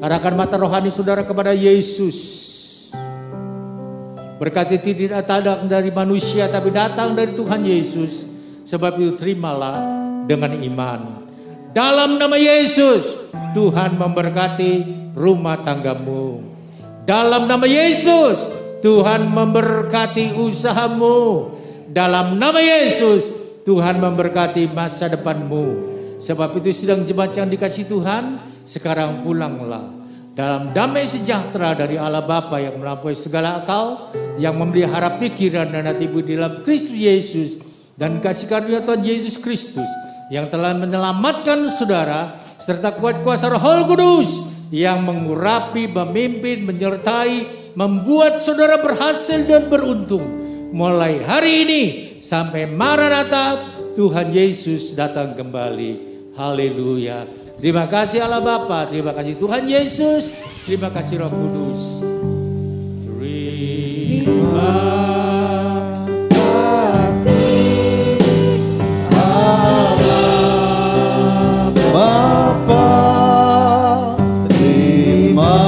Arahkan mata rohani saudara kepada Yesus. Berkat itu tidak datang dari manusia, tapi datang dari Tuhan Yesus. Sebab itu terimalah dengan iman. Dalam nama Yesus, Tuhan memberkati rumah tanggamu. Dalam nama Yesus, Tuhan memberkati usahamu. Dalam nama Yesus, Tuhan memberkati masa depanmu. Sebab itu sidang jemaat yang dikasihi Tuhan, sekarang pulanglah dalam damai sejahtera dari Allah Bapa yang melampaui segala akal, yang memelihara pikiran dan hatimu di dalam Kristus Yesus, dan kasih karunia Tuhan Yesus Kristus yang telah menyelamatkan saudara, serta kuat kuasa Roh Kudus yang mengurapi, memimpin, menyertai, membuat saudara berhasil dan beruntung mulai hari ini sampai Maranatha Tuhan Yesus datang kembali. Haleluya. Terima kasih Allah Bapa, terima kasih Tuhan Yesus, terima kasih Roh Kudus. Terima Bapa, terima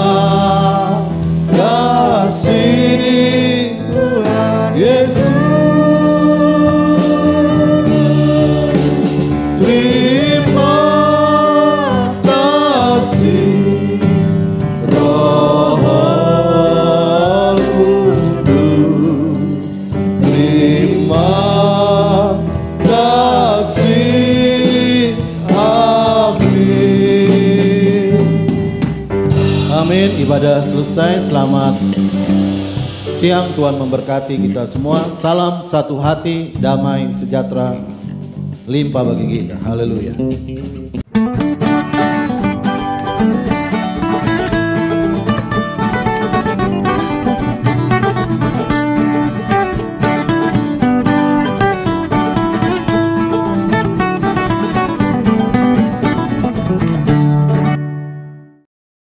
kasih Tuhan Yesus. Terima kasih Roh Kudus. Terima kasih. Amin. Amin. Ibadah selesai. Selamat siang. Tuhan memberkati kita semua. Salam satu hati, damai sejahtera limpah bagi kita. Haleluya.